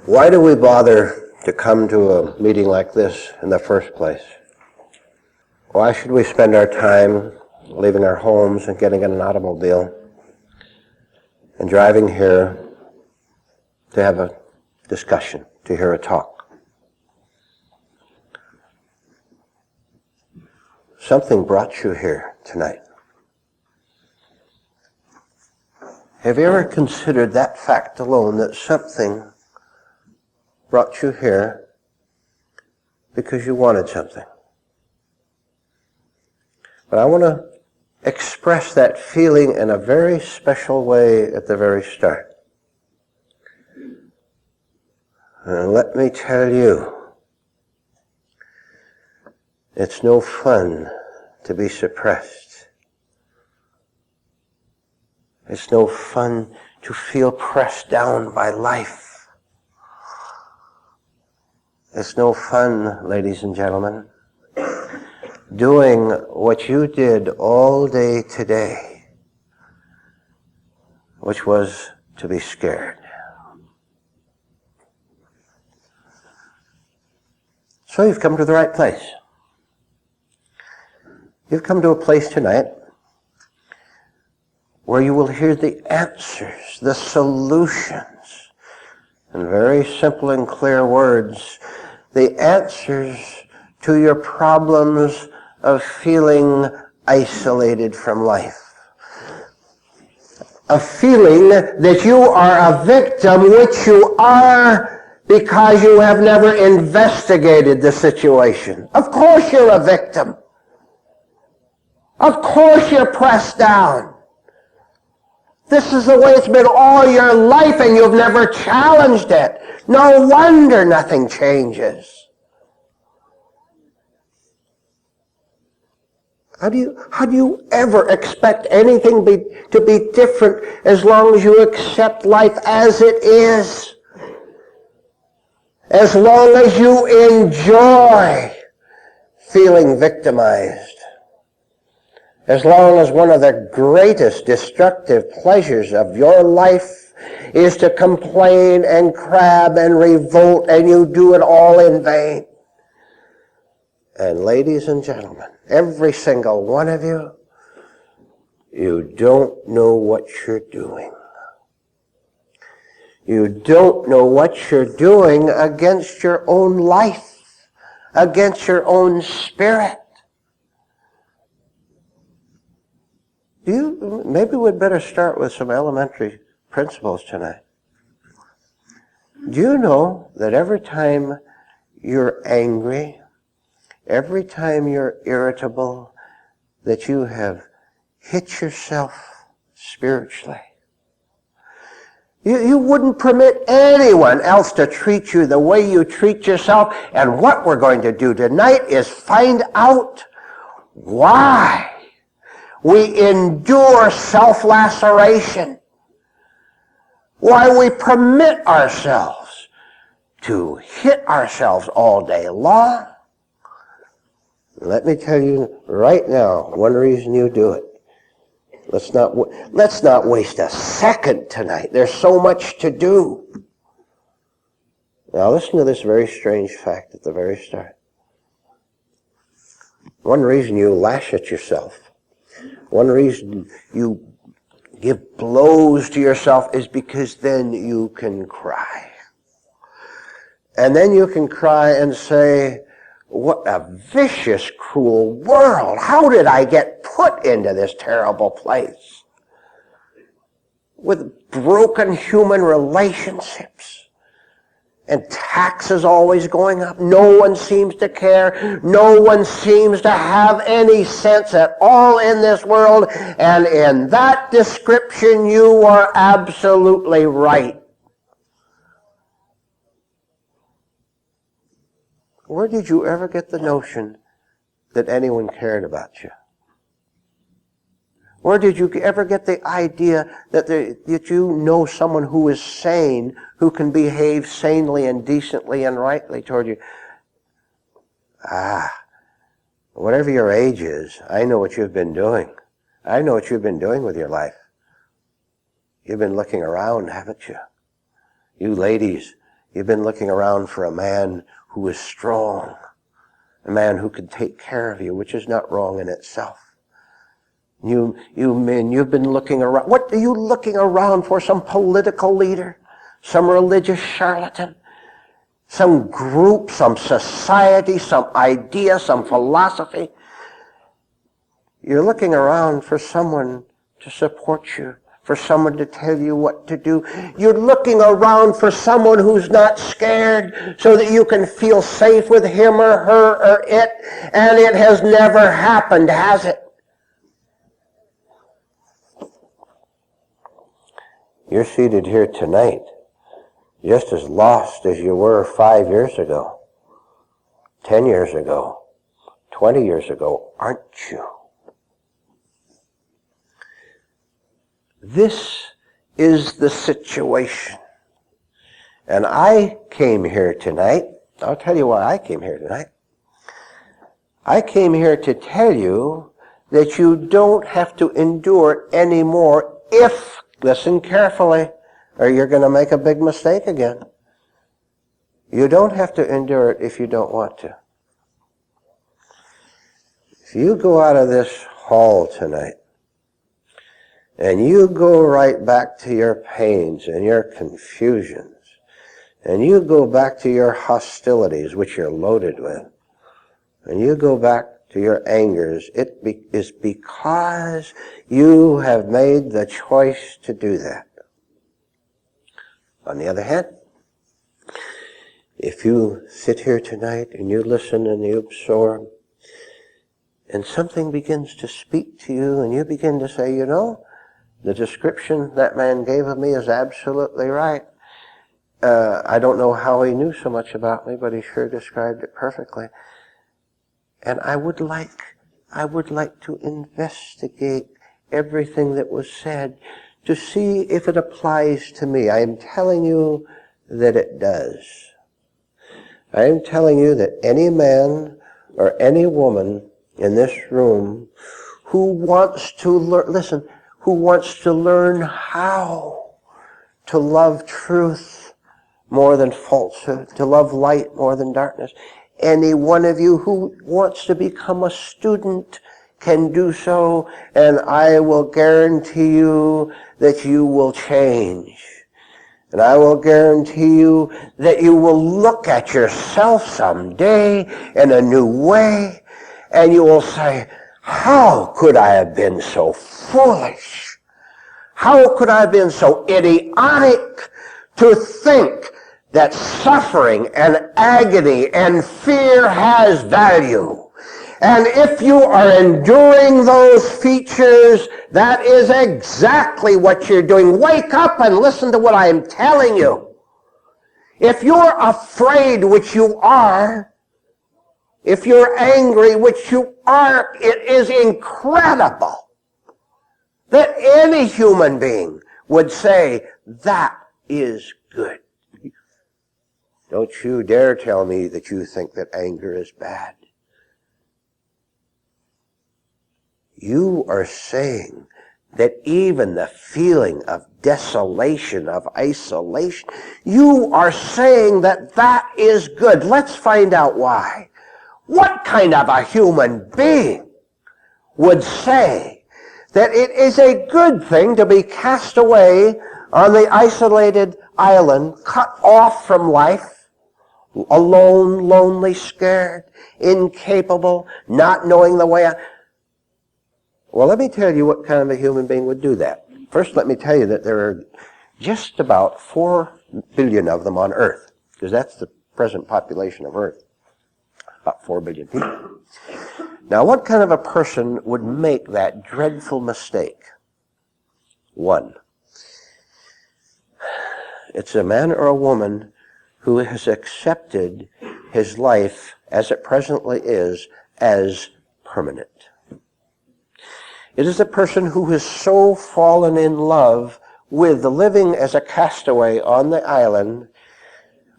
Why do we bother to come to a meeting like this in the first place? Why should we spend our time leaving our homes and getting in an automobile and driving here to have a discussion, to hear a talk? Something brought you here tonight. Have you ever considered that fact alone, that something brought you here because you wanted something? But I want to express that feeling in a very special way at the very start. And let me tell you, it's no fun to be suppressed. It's no fun to feel pressed down by life. It's no fun, ladies and gentlemen, doing what you did all day today, which was to be scared. So you've come to the right place. You've come to a place tonight where you will hear the answers, the solutions, in very simple and clear words, the answers to your problems of feeling isolated from life. A feeling that you are a victim, which you are because you have never investigated the situation. Of course you're a victim. Of course you're pressed down. This is the way it's been all your life and you've never challenged it. No wonder nothing changes. How do you ever expect anything to be different as long as you accept life as it is? As long as you enjoy feeling victimized. As long as one of the greatest destructive pleasures of your life is to complain and crab and revolt, and you do it all in vain. And ladies and gentlemen, every single one of you, you don't know what you're doing. You don't know what you're doing against your own life, against your own spirit. Maybe we'd better start with some elementary principles tonight. Do you know that every time you're angry, every time you're irritable, that you have hit yourself spiritually? You wouldn't permit anyone else to treat you the way you treat yourself. And what we're going to do tonight is find out why we endure self-laceration, why we permit ourselves to hit ourselves all day long. Let me tell you right now, one reason you do it. Let's not waste a second tonight. There's so much to do. Now listen to this very strange fact at the very start. One reason you lash at yourself, one reason you give blows to yourself is because then you can cry. And then you can cry and say, what a vicious, cruel world. How did I get put into this terrible place? With broken human relationships. And taxes always going up. No one seems to care. No one seems to have any sense at all in this world. And in that description, you are absolutely right. Where did you ever get the notion that anyone cared about you? Where did you ever get the idea that you know someone who is sane, who can behave sanely and decently and rightly toward you? Whatever your age is, I know what you've been doing. I know what you've been doing with your life. You've been looking around, haven't you? You ladies, You've been looking around for a man who is strong, a man who can take care of you, which is not wrong in itself. You men, you've been looking around. What are you looking around for? Some political leader? Some religious charlatan? Some group, some society, some idea, some philosophy? You're looking around for someone to support you, for someone to tell you what to do. You're looking around for someone who's not scared so that you can feel safe with him or her or it. And it has never happened, has it? You're seated here tonight just as lost as you were 5 years ago, 10 years ago, 20 years ago, aren't you? This is the situation. And I came here tonight. I'll tell you why I came here tonight. I came here to tell you that you don't have to endure anymore if, listen carefully, or you're going to make a big mistake again. You don't have to endure it if you don't want to. If you go out of this hall tonight, and you go right back to your pains and your confusions, and you go back to your hostilities, which you're loaded with, and you go back to your angers, it is because you have made the choice to do that. On the other hand, if you sit here tonight and you listen and you absorb, and something begins to speak to you, and you begin to say, you know, the description that man gave of me is absolutely right. I don't know how he knew so much about me, but he sure described it perfectly. And I would like to investigate everything that was said to see if it applies to me. I am telling you that it does. I am telling you that any man or any woman in this room who wants to learn, listen, who wants to learn how to love truth more than falsehood, to love light more than darkness. Any one of you who wants to become a student can do so, and I will guarantee you that you will change. And I will guarantee you that you will look at yourself someday in a new way, and you will say, how could I have been so foolish? How could I have been so idiotic to think that suffering and agony and fear has value? And if you are enduring those features, that is exactly what you're doing. Wake up and listen to what I am telling you. If you're afraid, which you are, if you're angry, which you are, it is incredible that any human being would say, that is good. Don't you dare tell me that you think that anger is bad. You are saying that even the feeling of desolation, of isolation, you are saying that that is good. Let's find out why. What kind of a human being would say that it is a good thing to be cast away on the isolated island, cut off from life, alone, lonely, scared, incapable, not knowing the way out? Well, let me tell you what kind of a human being would do that. First, let me tell you that there are just about 4 billion of them on Earth, because that's the present population of Earth. About 4 billion people. Now, what kind of a person would make that dreadful mistake? One, it's a man or a woman who has accepted his life as it presently is as permanent. It is a person who has so fallen in love with the living as a castaway on the island,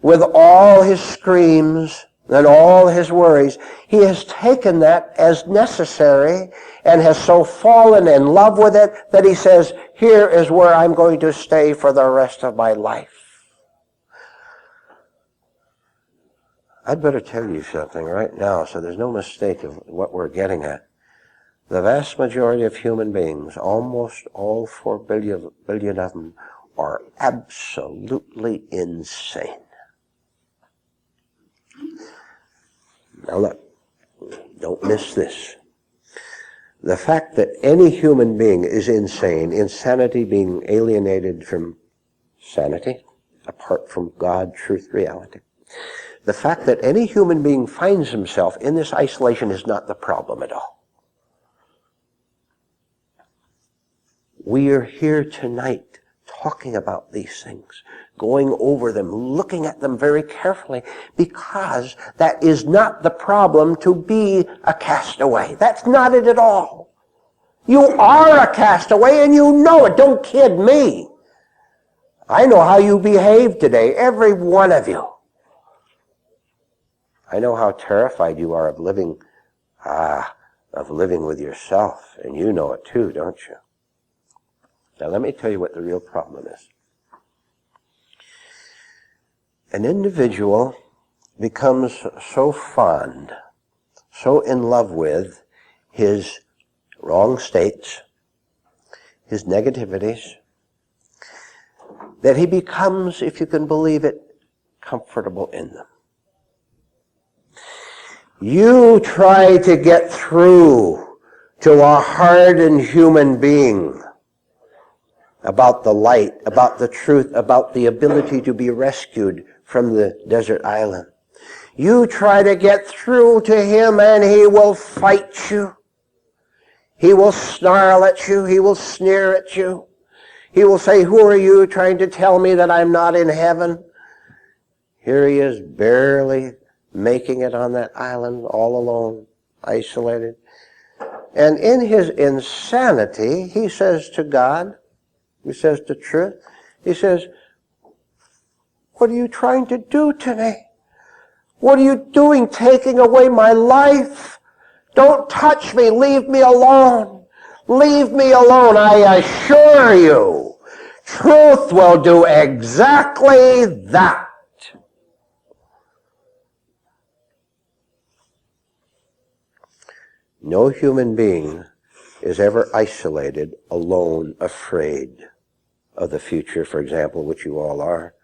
with all his screams and all his worries. He has taken that as necessary and has so fallen in love with it that he says, here is where I'm going to stay for the rest of my life. I'd better tell you something right now so there's no mistake of what we're getting at. The vast majority of human beings, almost all 4 billion of them, are absolutely insane. Now look, don't miss this. The fact that any human being is insane, insanity being alienated from sanity, apart from God, truth, reality. The fact that any human being finds himself in this isolation is not the problem at all. We are here tonight talking about these things, going over them, looking at them very carefully, because that is not the problem to be a castaway. That's not it at all. You are a castaway and you know it. Don't kid me. I know how you behave today, every one of you. I know how terrified you are of living with yourself, and you know it too, don't you? Now let me tell you what the real problem is. An individual becomes so fond, so in love with his wrong states, his negativities, that he becomes, if you can believe it, comfortable in them. You try to get through to a hardened human being about the light, about the truth, about the ability to be rescued from the desert island. You try to get through to him and he will fight you. He will snarl at you. He will sneer at you. He will say, "Who are you trying to tell me that I'm not in heaven?" Here he is barely making it on that island all alone, isolated. And in his insanity, he says to God, he says to truth, he says, "What are you trying to do to me? What are you doing taking away my life? Don't touch me. Leave me alone. Leave me alone. I assure you, truth will do exactly that." No human being is ever isolated, alone, afraid of the future, for example, which you all are.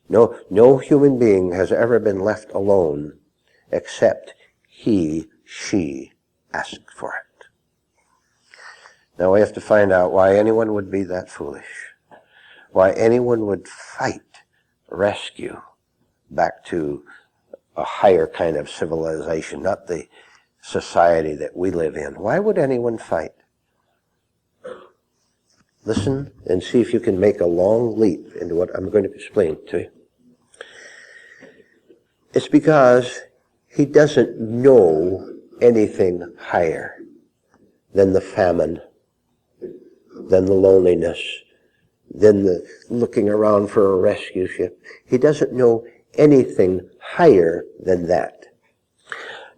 No human being has ever been left alone except he, she asked for it. Now we have to find out why anyone would be that foolish, why anyone would fight rescue back to a higher kind of civilization, not the society that we live in. Why would anyone fight? Listen and see if you can make a long leap into what I'm going to explain to you. It's because he doesn't know anything higher than the famine, than the loneliness, than the looking around for a rescue ship. He doesn't know anything higher than that.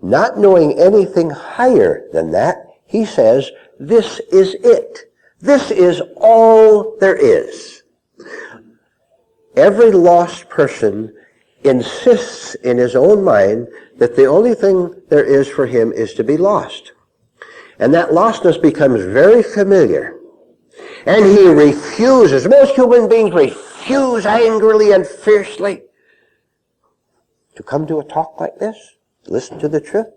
Not knowing anything higher than that, he says, this is it. This is all there is. Every lost person insists in his own mind that the only thing there is for him is to be lost. And that lostness becomes very familiar. And he refuses. Most human beings refuse angrily and fiercely to come to a talk like this, listen to the truth,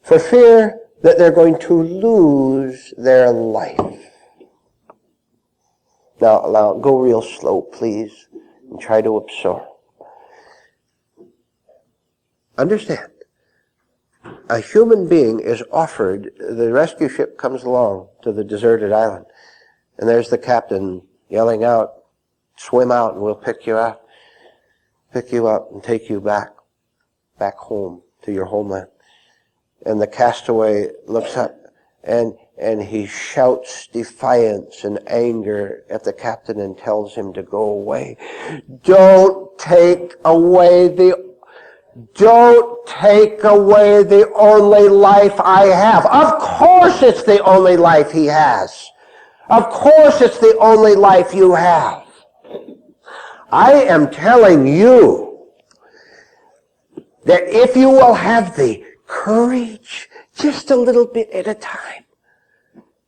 for fear that they're going to lose their life. Now, go real slow, please, and try to absorb. Understand, a human being is offered, the rescue ship comes along to the deserted island, and there's the captain yelling out, "Swim out and we'll pick you up and take you back home to your homeland." And the castaway looks up and he shouts defiance and anger at the captain and tells him to go away. Don't take away the only life I have. Of course it's the only life he has. Of course it's the only life you have. I am telling you that if you will have the courage, just a little bit at a time,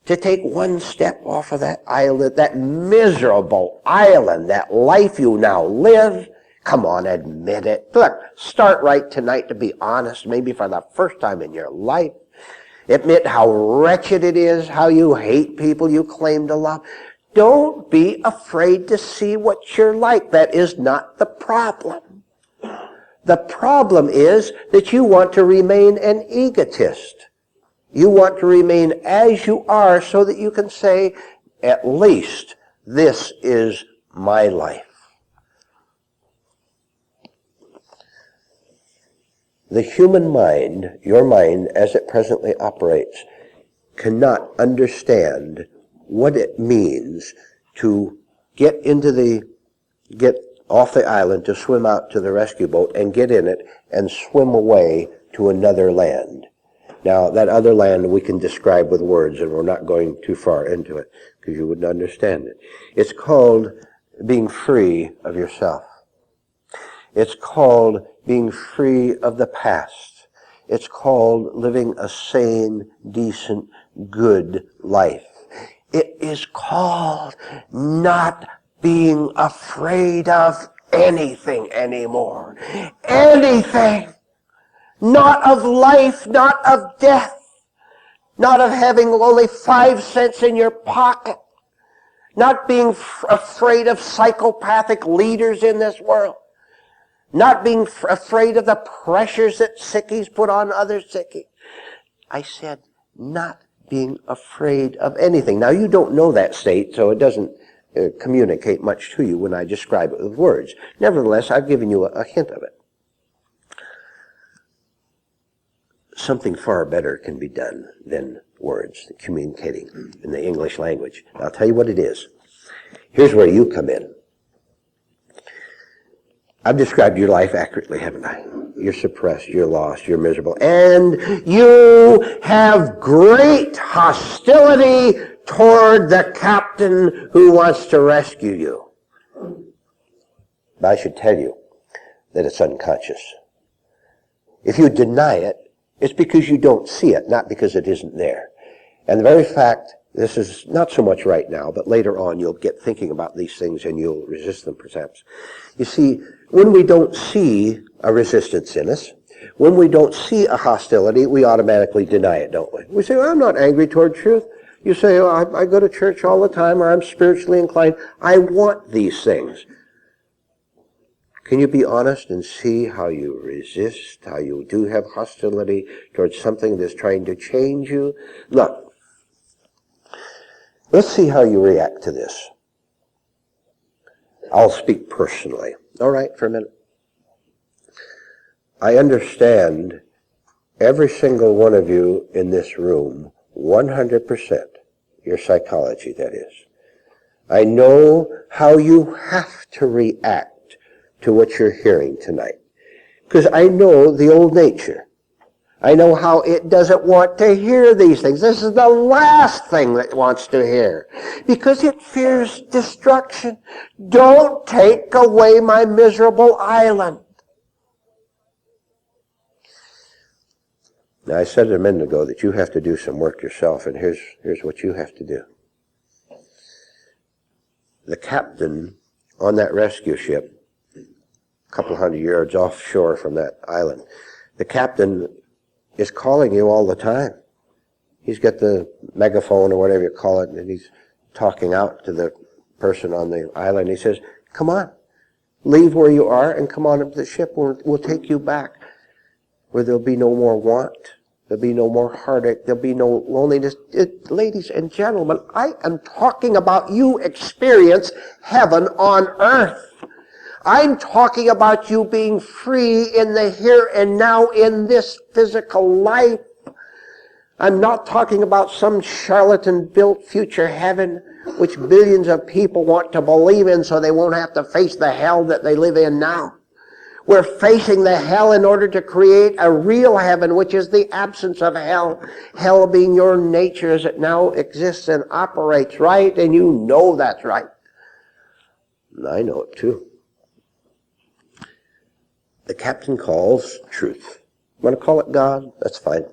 to take one step off of that island, that miserable island, that life you now live, come on, admit it. Look, start right tonight to be honest, maybe for the first time in your life. Admit how wretched it is, how you hate people you claim to love. Don't be afraid to see what you're like. That is not the problem. The problem is that you want to remain an egotist. You want to remain as you are so that you can say, at least this is my life. The human mind, your mind as it presently operates, cannot understand what it means to get off the island, to swim out to the rescue boat and get in it and swim away to another land. Now, that other land we can describe with words, and we're not going too far into it because you wouldn't understand it. It's called being free of yourself. It's called being free of the past. It's called living a sane, decent, good life. It is called not being afraid of anything anymore. Anything. Not of life, not of death. Not of having only 5 cents in your pocket. Not being afraid of psychopathic leaders in this world. Not being afraid of the pressures that sickies put on other sickies. I said, not being afraid of anything. Now, you don't know that state, so it doesn't communicate much to you when I describe it with words. Nevertheless, I've given you a hint of it. Something far better can be done than words, communicating in the English language. I'll tell you what it is. Here's where you come in. I've described your life accurately, haven't I? You're suppressed, you're lost, you're miserable, and you have great hostility toward the captain who wants to rescue you. But I should tell you that it's unconscious. If you deny it, it's because you don't see it, not because it isn't there. And the very fact, this is not so much right now, but later on you'll get thinking about these things and you'll resist them perhaps. You see, when we don't see a resistance in us, when we don't see a hostility, we automatically deny it, don't we? We say, well, I'm not angry toward truth. You say, oh, I go to church all the time, or I'm spiritually inclined. I want these things. Can you be honest and see how you resist, how you do have hostility towards something that's trying to change you? Look, let's see how you react to this. I'll speak personally. All right, for a minute. I understand every single one of you in this room, 100%, your psychology, that is. I know how you have to react to what you're hearing tonight. Because I know the old nature. I know how it doesn't want to hear these things. This is the last thing that it wants to hear. Because it fears destruction. Don't take away my miserable island. Now, I said a minute ago that you have to do some work yourself, and here's what you have to do. The captain on that rescue ship, a couple hundred yards offshore from that island, the captain is calling you all the time. He's got the megaphone or whatever you call it, and he's talking out to the person on the island. He says, come on, leave where you are and come on up to the ship. We'll take you back where there'll be no more want. There'll be no more heartache. There'll be no loneliness. Ladies and gentlemen, I am talking about you experience heaven on earth. I'm talking about you being free in the here and now in this physical life. I'm not talking about some charlatan-built future heaven which billions of people want to believe in so they won't have to face the hell that they live in now. We're facing the hell in order to create a real heaven, which is the absence of hell. Hell being your nature as it now exists and operates, right? And you know that's right. And I know it too. the captain calls truth. Want to call it God? That's fine.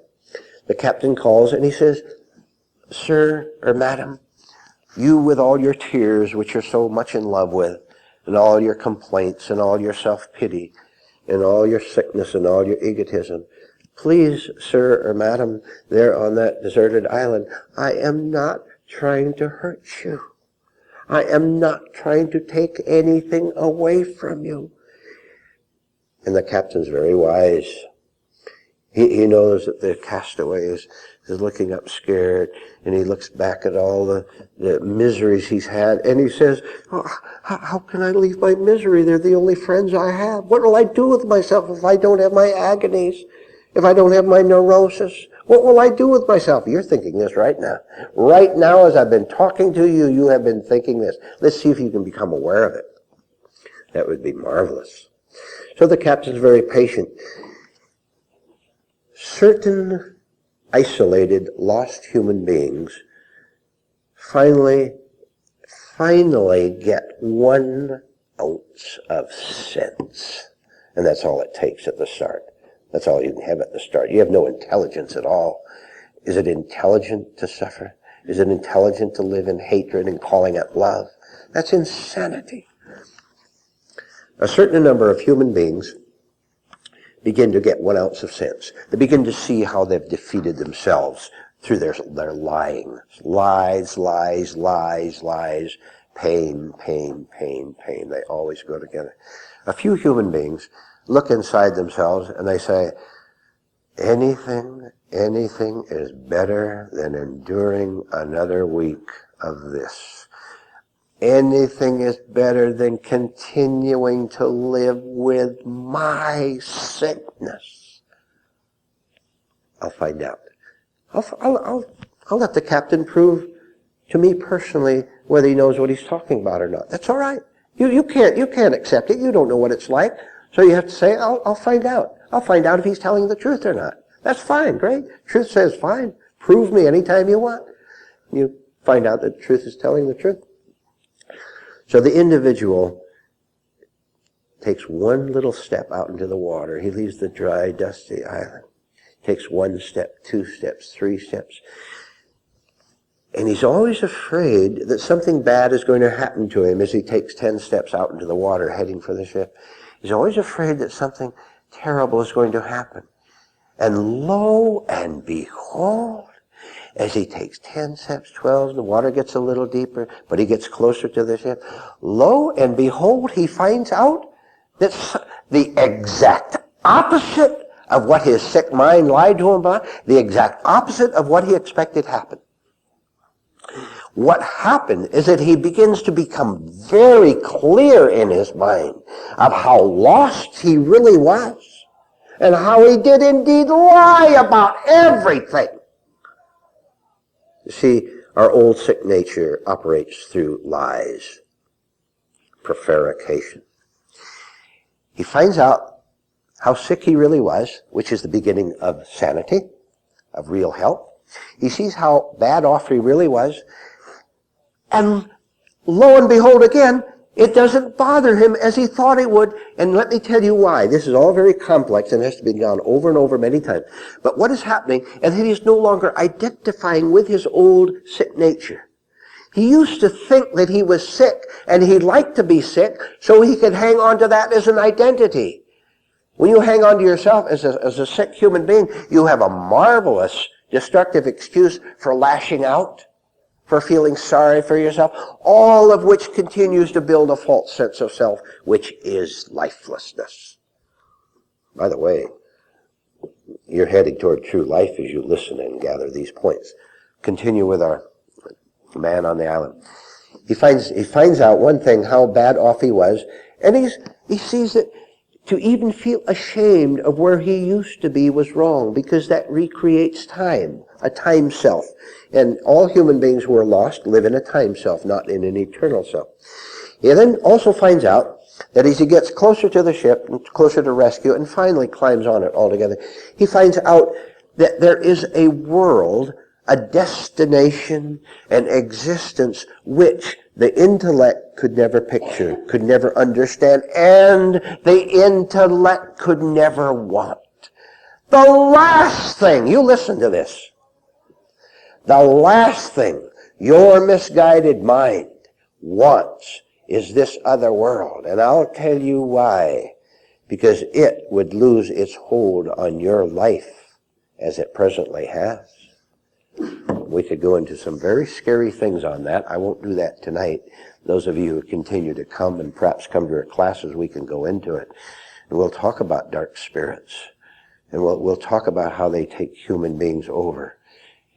The captain calls and he says, sir or madam, you with all your tears, which you're so much in love with, and all your complaints and all your self-pity and all your sickness and all your egotism, please, sir or madam, there on that deserted island, I am not trying to hurt you. I am not trying to take anything away from you. And the captain's very wise. He knows that the castaway is looking up scared, and he looks back at all the miseries he's had, and he says, oh, how can I leave my misery? They're the only friends I have. What will I do with myself if I don't have my agonies? If I don't have my neurosis? What will I do with myself? You're thinking this right now. Right now, as I've been talking to you, you have been thinking this. Let's see if you can become aware of it. That would be marvelous. So the captain's very patient. Certain isolated, lost human beings finally get 1 ounce of sense. And that's all it takes at the start. That's all you can have at the start. You have no intelligence at all. Is it intelligent to suffer? Is it intelligent to live in hatred and calling it love? That's insanity. A certain number of human beings begin to get 1 ounce of sense. They begin to see how they've defeated themselves through their lying. Lies, lies, lies, lies. Pain, pain, pain, pain. They always go together. A few human beings look inside themselves and they say, anything is better than enduring another week of this. Anything is better than continuing to live with my sickness. I'll find out. I'll let the captain prove to me personally whether he knows what he's talking about or not. That's all right. You can't accept it. You don't know what it's like. So you have to say, I'll find out. I'll find out if he's telling the truth or not. That's fine, great. Truth says fine. Prove me anytime you want. You find out that truth is telling the truth. So the individual takes one little step out into the water. He leaves the dry, dusty island. Takes 1 step, 2 steps, 3 steps. And he's always afraid that something bad is going to happen to him as he takes 10 steps out into the water heading for the ship. He's always afraid that something terrible is going to happen. And lo and behold, as he takes 10 steps, 12, the water gets a little deeper, but he gets closer to the ship. Lo and behold, he finds out that the exact opposite of what his sick mind lied to him about, the exact opposite of what he expected happened. What happened is that he begins to become very clear in his mind of how lost he really was and how he did indeed lie about everything. You see, our old sick nature operates through lies, prevarication. He finds out how sick he really was, which is the beginning of sanity, of real health. He sees how bad off he really was, and lo and behold again, it doesn't bother him as he thought it would. And let me tell you why. This is all very complex and has to be gone over and over many times. But what is happening is that he is no longer identifying with his old sick nature. He used to think that he was sick and he liked to be sick so he could hang on to that as an identity. When you hang on to yourself as a sick human being, you have a marvelous destructive excuse for lashing out, for feeling sorry for yourself, all of which continues to build a false sense of self, which is lifelessness. By the way, you're heading toward true life as you listen and gather these points. Continue with our man on the island. He finds out one thing, how bad off he was, and he sees that to even feel ashamed of where he used to be was wrong, because that recreates time, a time self. And all human beings who are lost live in a time self, not in an eternal self. He then also finds out that as he gets closer to the ship, and closer to rescue, and finally climbs on it altogether, he finds out that there is a world a destination, an existence which the intellect could never picture, could never understand, and the intellect could never want. The last thing, you listen to this, the last thing your misguided mind wants is this other world. And I'll tell you why. Because it would lose its hold on your life as it presently has. We could go into some very scary things on that. I won't do that tonight. Those of you who continue to come and perhaps come to our classes, we can go into it. And we'll talk about dark spirits. And we'll talk about how they take human beings over.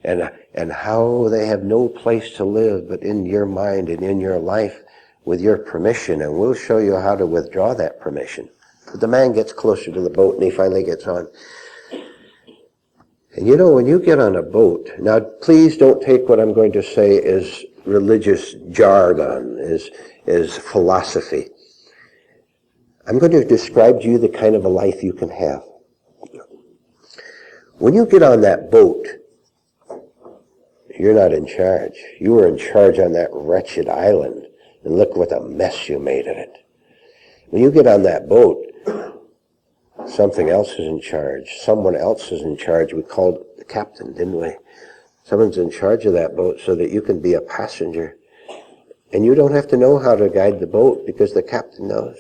And how they have no place to live but in your mind and in your life with your permission. And we'll show you how to withdraw that permission. But the man gets closer to the boat and he finally gets on. And you know, when you get on a boat, now please don't take what I'm going to say as religious jargon, as philosophy. I'm going to describe to you the kind of a life you can have. When you get on that boat, you're not in charge. You were in charge on that wretched island, and look what a mess you made of it. When you get on that boat, something else is in charge. Someone else is in charge. We called the captain, didn't we? Someone's in charge of that boat so that you can be a passenger. And you don't have to know how to guide the boat because the captain knows.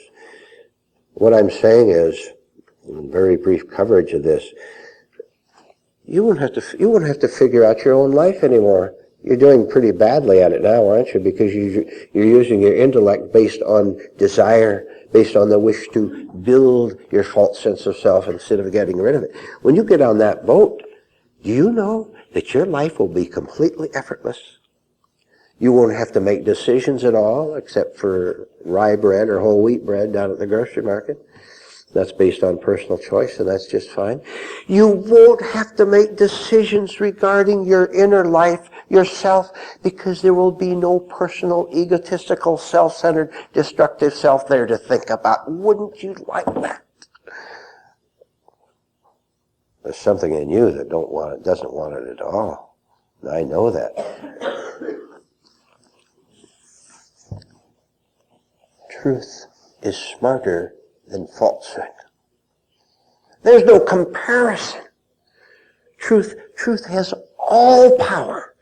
What I'm saying is, in very brief coverage of this, you won't have to figure out your own life anymore. You're doing pretty badly at it now, aren't you? Because you're using your intellect based on desire, based on the wish to build your false sense of self instead of getting rid of it. When you get on that boat, do you know that your life will be completely effortless? You won't have to make decisions at all, except for rye bread or whole wheat bread down at the grocery market. That's based on personal choice, and that's just fine. You won't have to make decisions regarding your inner life, yourself, because there will be no personal, egotistical, self-centered, destructive self there to think about. Wouldn't you like that? There's something in you that doesn't want it at all. I know that. Truth is smarter than falsehood. There's no comparison. Truth has all power.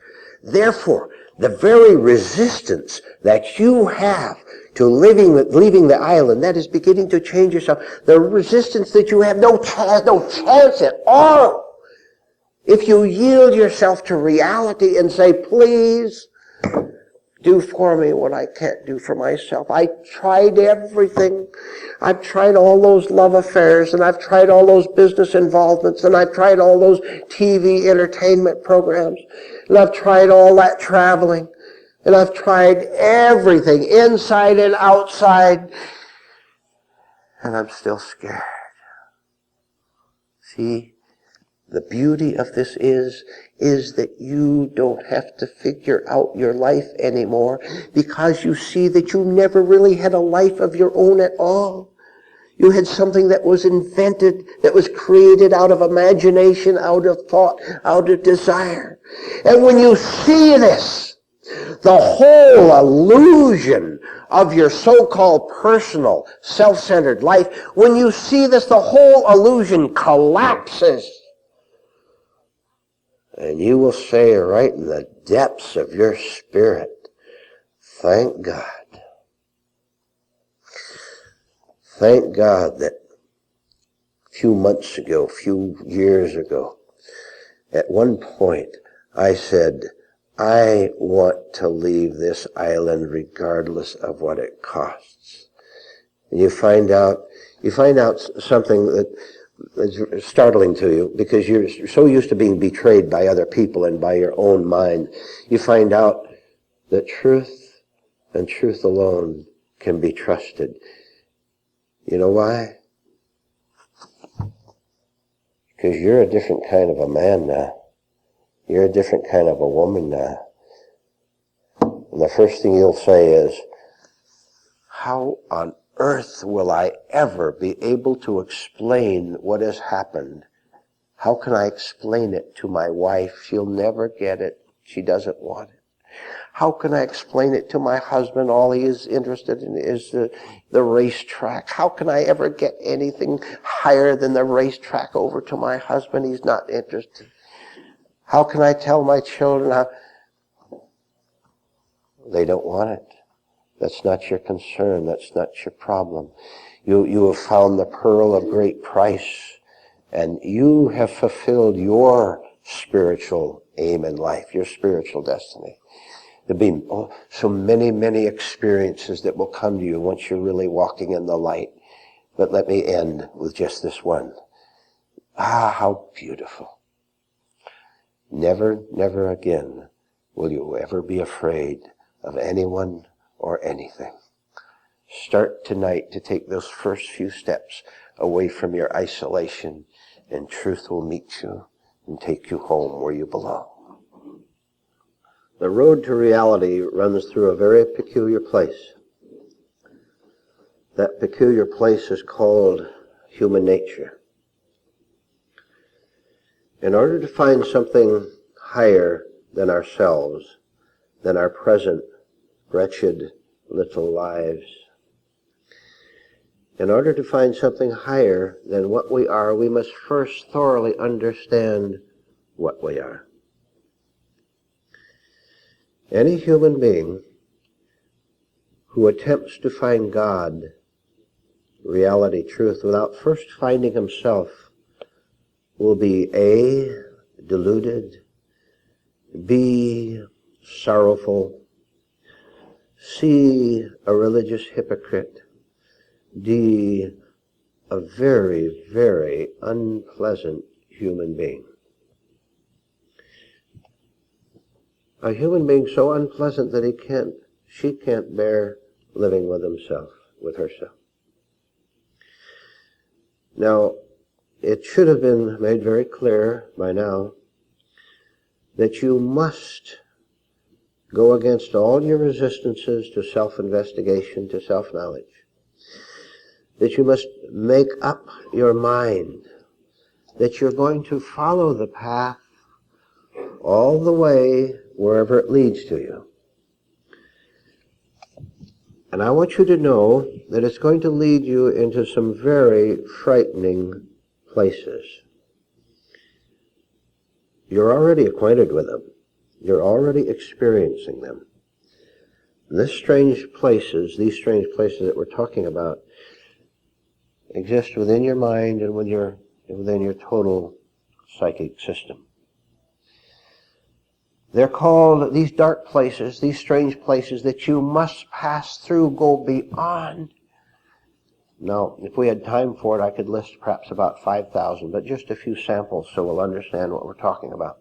Therefore, the very resistance that you have to leaving the island, that is beginning to change yourself, the resistance that you have, no chance at all. If you yield yourself to reality and say, please, do for me what I can't do for myself. I tried everything. I've tried all those love affairs, and I've tried all those business involvements, and I've tried all those TV entertainment programs, and I've tried all that traveling, and I've tried everything, inside and outside, and I'm still scared. See? The beauty of this is that you don't have to figure out your life anymore because you see that you never really had a life of your own at all. You had something that was invented, that was created out of imagination, out of thought, out of desire. And when you see this, the whole illusion of your so-called personal, self-centered life, when you see this, the whole illusion collapses. And you will say right in the depths of your spirit, thank God. Thank God that a few months ago, a few years ago, at one point I said, I want to leave this island regardless of what it costs. And you find out something that is startling to you because you're so used to being betrayed by other people and by your own mind. You find out that truth and truth alone can be trusted. You know why? Because you're a different kind of a man now. You're a different kind of a woman now. And the first thing you'll say is, how on earth will I ever be able to explain what has happened How can I explain it to my wife? She'll never get it. She doesn't want it. How can I explain it to my husband? All he is interested in is the racetrack. How can I ever get anything higher than the racetrack over to my husband? He's not interested. How can I tell my children how? They don't want it. That's not your concern. That's not your problem. You have found the pearl of great price, and you have fulfilled your spiritual aim in life, your spiritual destiny. There'll be so many, many experiences that will come to you once you're really walking in the light. But let me end with just this one. Ah, how beautiful. Never, never again will you ever be afraid of anyone or anything. Start tonight to take those first few steps away from your isolation, and truth will meet you and take you home where you belong. The road to reality runs through a very peculiar place. That peculiar place is called human nature. In order to find something higher than ourselves, than our present wretched little lives, in order to find something higher than what we are, we must first thoroughly understand what we are. Any human being who attempts to find God, reality, truth, without first finding himself will be A, deluded, B, sorrowful, C, a religious hypocrite, D, a very, very unpleasant human being. A human being so unpleasant that she can't bear living with herself. Now, it should have been made very clear by now that you must go against all your resistances to self-investigation, to self-knowledge. That you must make up your mind that you're going to follow the path all the way wherever it leads to you. And I want you to know that it's going to lead you into some very frightening places. You're already acquainted with them. You're already experiencing them. And these strange places that we're talking about, exist within your mind and within your total psychic system. They're called, these dark places, these strange places that you must pass through, go beyond. Now, if we had time for it, I could list perhaps about 5,000, but just a few samples so we'll understand what we're talking about.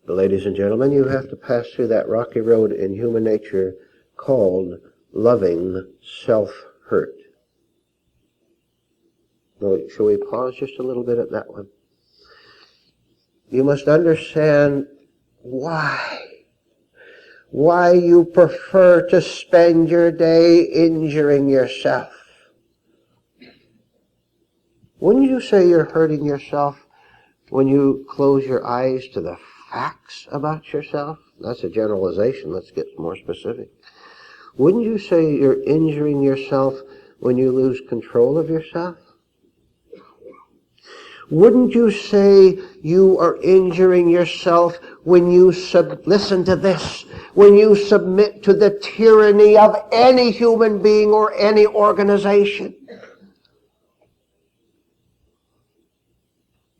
But ladies and gentlemen, you have to pass through that rocky road in human nature called loving self-hurt. Now, shall we pause just a little bit at that one? You must understand why you prefer to spend your day injuring yourself. Wouldn't you say you're hurting yourself when you close your eyes to the facts about yourself? That's a generalization. Let's get more specific. Wouldn't you say you're injuring yourself when you lose control of yourself? Wouldn't you say you are injuring yourself when you listen to this, when you submit to the tyranny of any human being or any organization?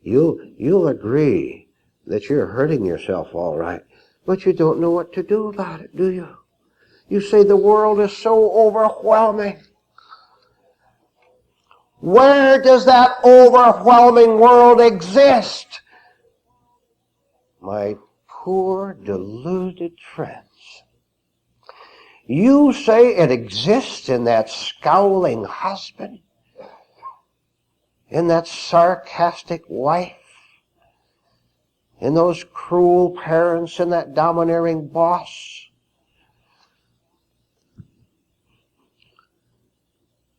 You'll agree that you're hurting yourself all right, but you don't know what to do about it, do you? You say the world is so overwhelming. Where does that overwhelming world exist? My poor deluded friends, you say it exists in that scowling husband, in that sarcastic wife, in those cruel parents, in that domineering boss.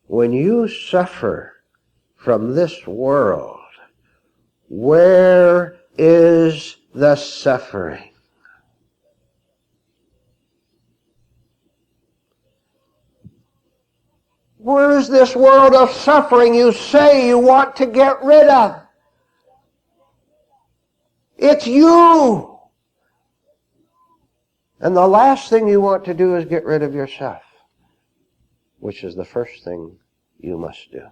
When you suffer from this world, where is the suffering? Where is this world of suffering you say you want to get rid of? It's you. And the last thing you want to do is get rid of yourself, which is the first thing you must do.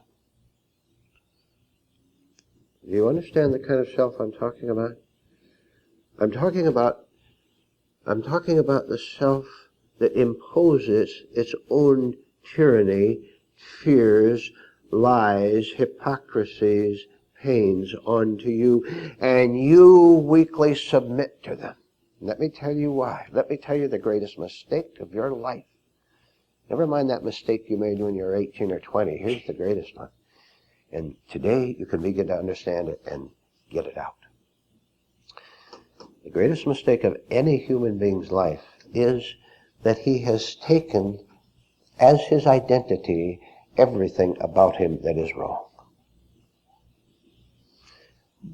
Do you understand the kind of self I'm talking about? I'm talking about the self that imposes its own tyranny, fears, lies, hypocrisies, pains onto you, and you weakly submit to them. Let me tell you why. Let me tell you the greatest mistake of your life. Never mind that mistake you made when you were 18 or 20. Here's the greatest one. And today you can begin to understand it and get it out. The greatest mistake of any human being's life is that he has taken as his identity everything about him that is wrong.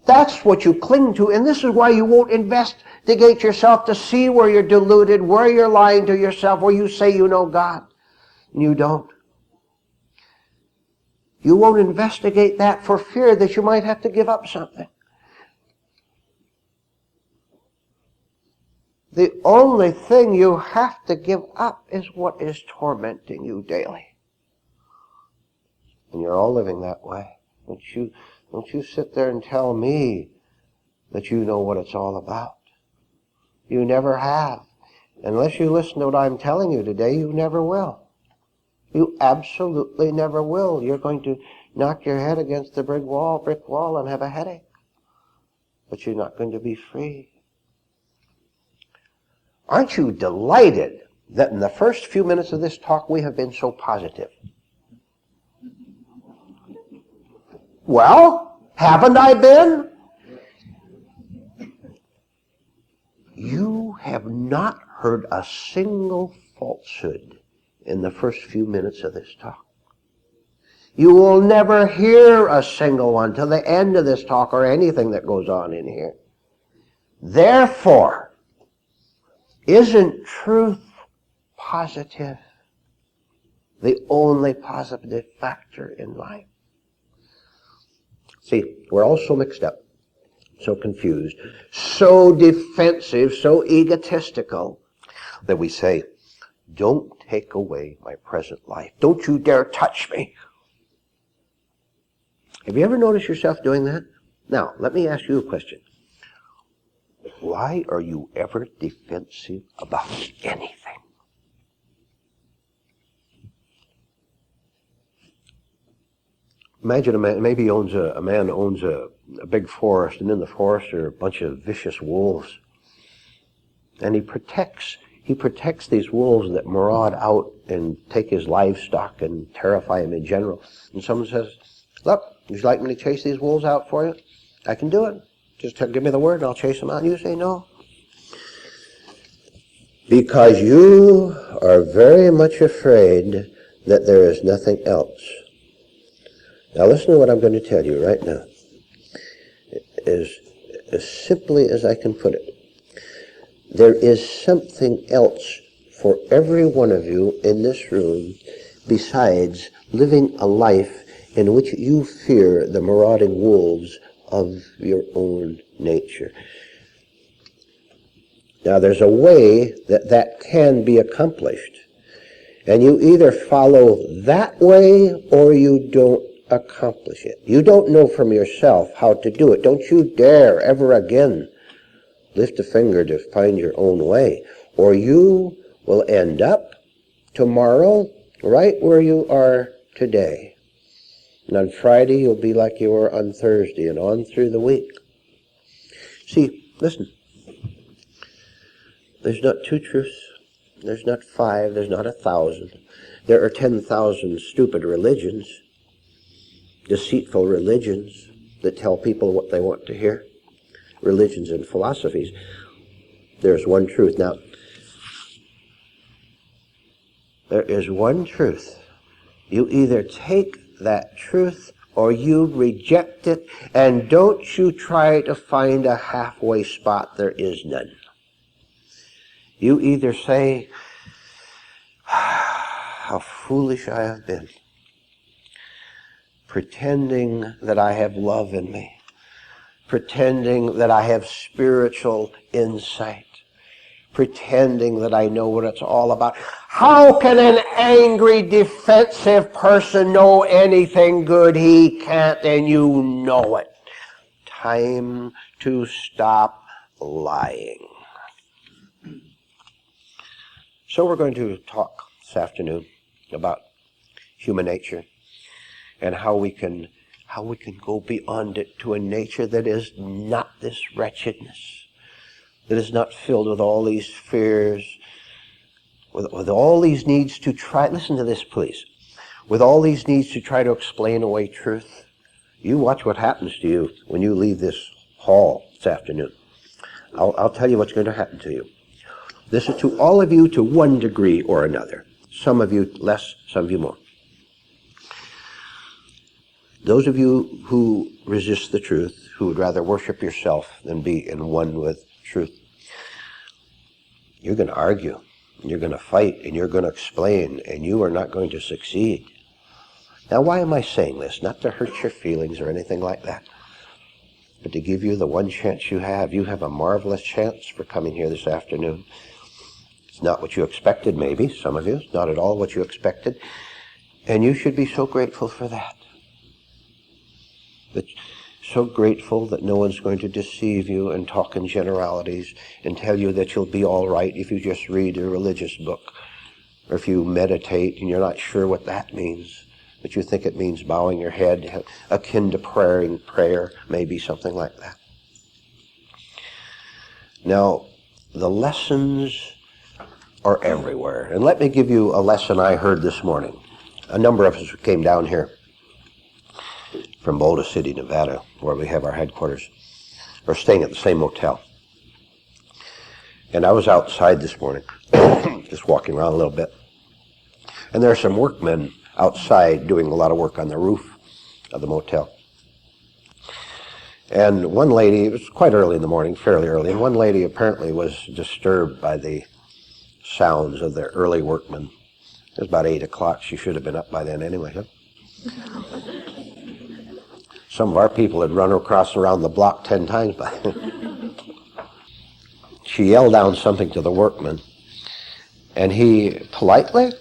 That's what you cling to, and this is why you won't investigate yourself to see where you're deluded, where you're lying to yourself, where you say you know God, and you don't. You won't investigate that for fear that you might have to give up something. The only thing you have to give up is what is tormenting you daily. And you're all living that way. Don't you sit there and tell me that you know what it's all about. You never have. Unless you listen to what I'm telling you today, you never will. You absolutely never will. You're going to knock your head against the brick wall and have a headache. But you're not going to be free. Aren't you delighted that in the first few minutes of this talk we have been so positive? Well, haven't I been? You have not heard a single falsehood in the first few minutes of this talk. You will never hear a single one till the end of this talk or anything that goes on in here. Therefore, isn't truth positive? The only positive factor in life. See, we're all so mixed up, so confused, so defensive, so egotistical, that we say, don't take away my present life. Don't you dare touch me. Have you ever noticed yourself doing that? Now, let me ask you a question. Why are you ever defensive about anything? Imagine a man, maybe a man owns a big forest, and in the forest are a bunch of vicious wolves. And he protects these wolves that maraud out and take his livestock and terrify him in general. And someone says, look, would you like me to chase these wolves out for you? I can do it. Just give me the word and I'll chase them out. And you say no. Because you are very much afraid that there is nothing else. Now listen to what I'm going to tell you right now. As simply as I can put it. There is something else for every one of you in this room besides living a life in which you fear the marauding wolves of your own nature. Now there's a way that can be accomplished. And you either follow that way or you don't accomplish it. You don't know from yourself how to do it. Don't you dare ever again lift a finger to find your own way, or you will end up tomorrow right where you are today. And on Friday you'll be like you were on Thursday and on through the week. See, listen. There's not two truths. There's not 5. There's not 1,000. There are 10,000 stupid religions, deceitful religions that tell people what they want to hear. Religions and philosophies. There's one truth. Now, there is one truth. You either take that truth or you reject it, and don't you try to find a halfway spot. There is none. You either say, how foolish I have been, pretending that I have love in me, pretending that I have spiritual insight, pretending that I know what it's all about. How can an angry, defensive person know anything good? He can't, and you know it. Time to stop lying. So we're going to talk this afternoon about human nature and how we can go beyond it to a nature that is not this wretchedness, that is not filled with all these fears, with all these needs to try, listen to this please, with all these needs to try to explain away truth. You watch what happens to you when you leave this hall this afternoon. I'll tell you what's going to happen to you. This is to all of you to one degree or another. Some of you less, some of you more. Those of you who resist the truth, who would rather worship yourself than be in one with truth, you're going to argue, and you're going to fight, and you're going to explain, and you are not going to succeed. Now, why am I saying this? Not to hurt your feelings or anything like that, but to give you the one chance you have. You have a marvelous chance for coming here this afternoon. It's not what you expected, maybe, some of you. It's not at all what you expected, and you should be so grateful for that. But so grateful that no one's going to deceive you and talk in generalities and tell you that you'll be all right if you just read a religious book, or if you meditate and you're not sure what that means, but you think it means bowing your head, akin to prayer, maybe something like that. Now, the lessons are everywhere. And let me give you a lesson I heard this morning. A number of us came down here from Boulder City, Nevada, where we have our headquarters. We're staying at the same motel. And I was outside this morning, just walking around a little bit. And there are some workmen outside doing a lot of work on the roof of the motel. And one lady, it was quite early in the morning, fairly early, and one lady apparently was disturbed by the sounds of the early workmen. It was about 8 o'clock. She should have been up by then anyway, huh? Some of our people had run across around the block 10 times by then. She yelled down something to the workman, and he politely,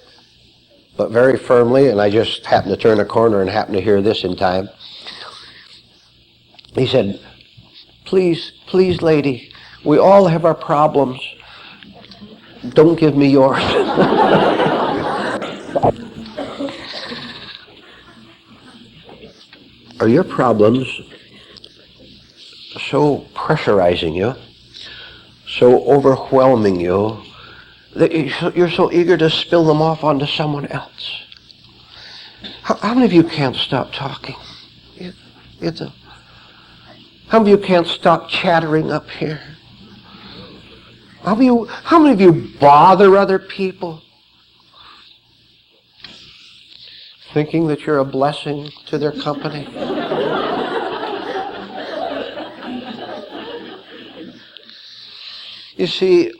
but very firmly, and I just happened to turn a corner and happened to hear this in time. He said, please, lady, we all have our problems. Don't give me yours. Are your problems so pressurizing you, so overwhelming you, that you're so eager to spill them off onto someone else? How many of you can't stop talking? How many of you can't stop chattering up here? How many of you bother other people, thinking that you're a blessing to their company? You see,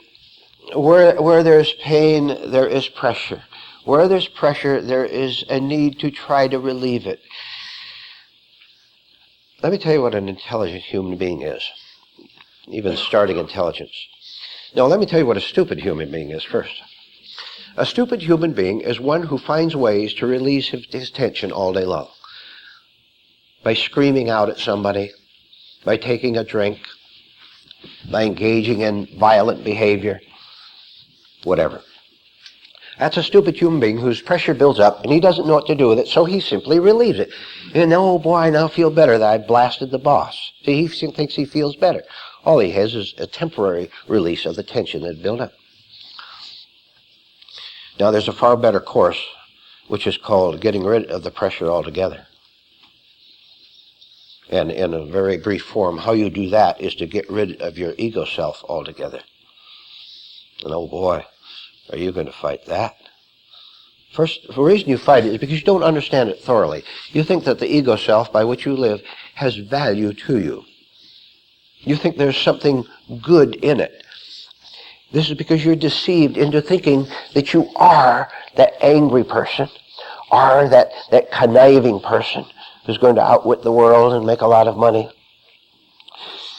where there's pain, there is pressure. Where there's pressure, there is a need to try to relieve it. Let me tell you what an intelligent human being is, even starting intelligence. Now, let me tell you what a stupid human being is first. A stupid human being is one who finds ways to release his tension all day long. By screaming out at somebody, by taking a drink, by engaging in violent behavior, whatever. That's a stupid human being whose pressure builds up and he doesn't know what to do with it, so he simply relieves it. And oh boy, I now feel better that I blasted the boss. See, he thinks he feels better. All he has is a temporary release of the tension that built up. Now there's a far better course, which is called getting rid of the pressure altogether. And in a very brief form, how you do that is to get rid of your ego self altogether. And oh boy, are you going to fight that? First, the reason you fight it is because you don't understand it thoroughly. You think that the ego self by which you live has value to you. You think there's something good in it. This is because you're deceived into thinking that you are that angry person, or that conniving person who's going to outwit the world and make a lot of money.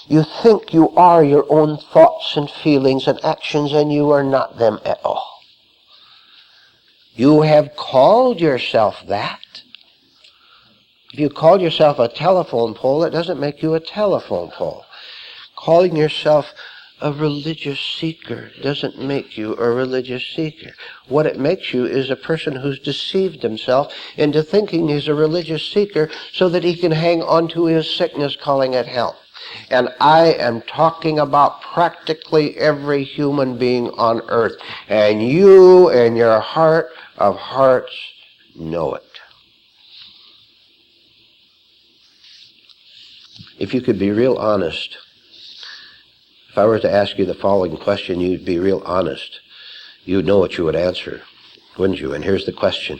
You think you are your own thoughts and feelings and actions, and you are not them at all. You have called yourself that. If you call yourself a telephone pole, it doesn't make you a telephone pole. Calling yourself a religious seeker doesn't make you a religious seeker. What it makes you is a person who's deceived himself into thinking he's a religious seeker so that he can hang on to his sickness, calling it health. And I am talking about practically every human being on earth. And you, in your heart of hearts, know it. If you could be real honest, if I were to ask you the following question, you'd be real honest. You'd know what you would answer, wouldn't you? And here's the question.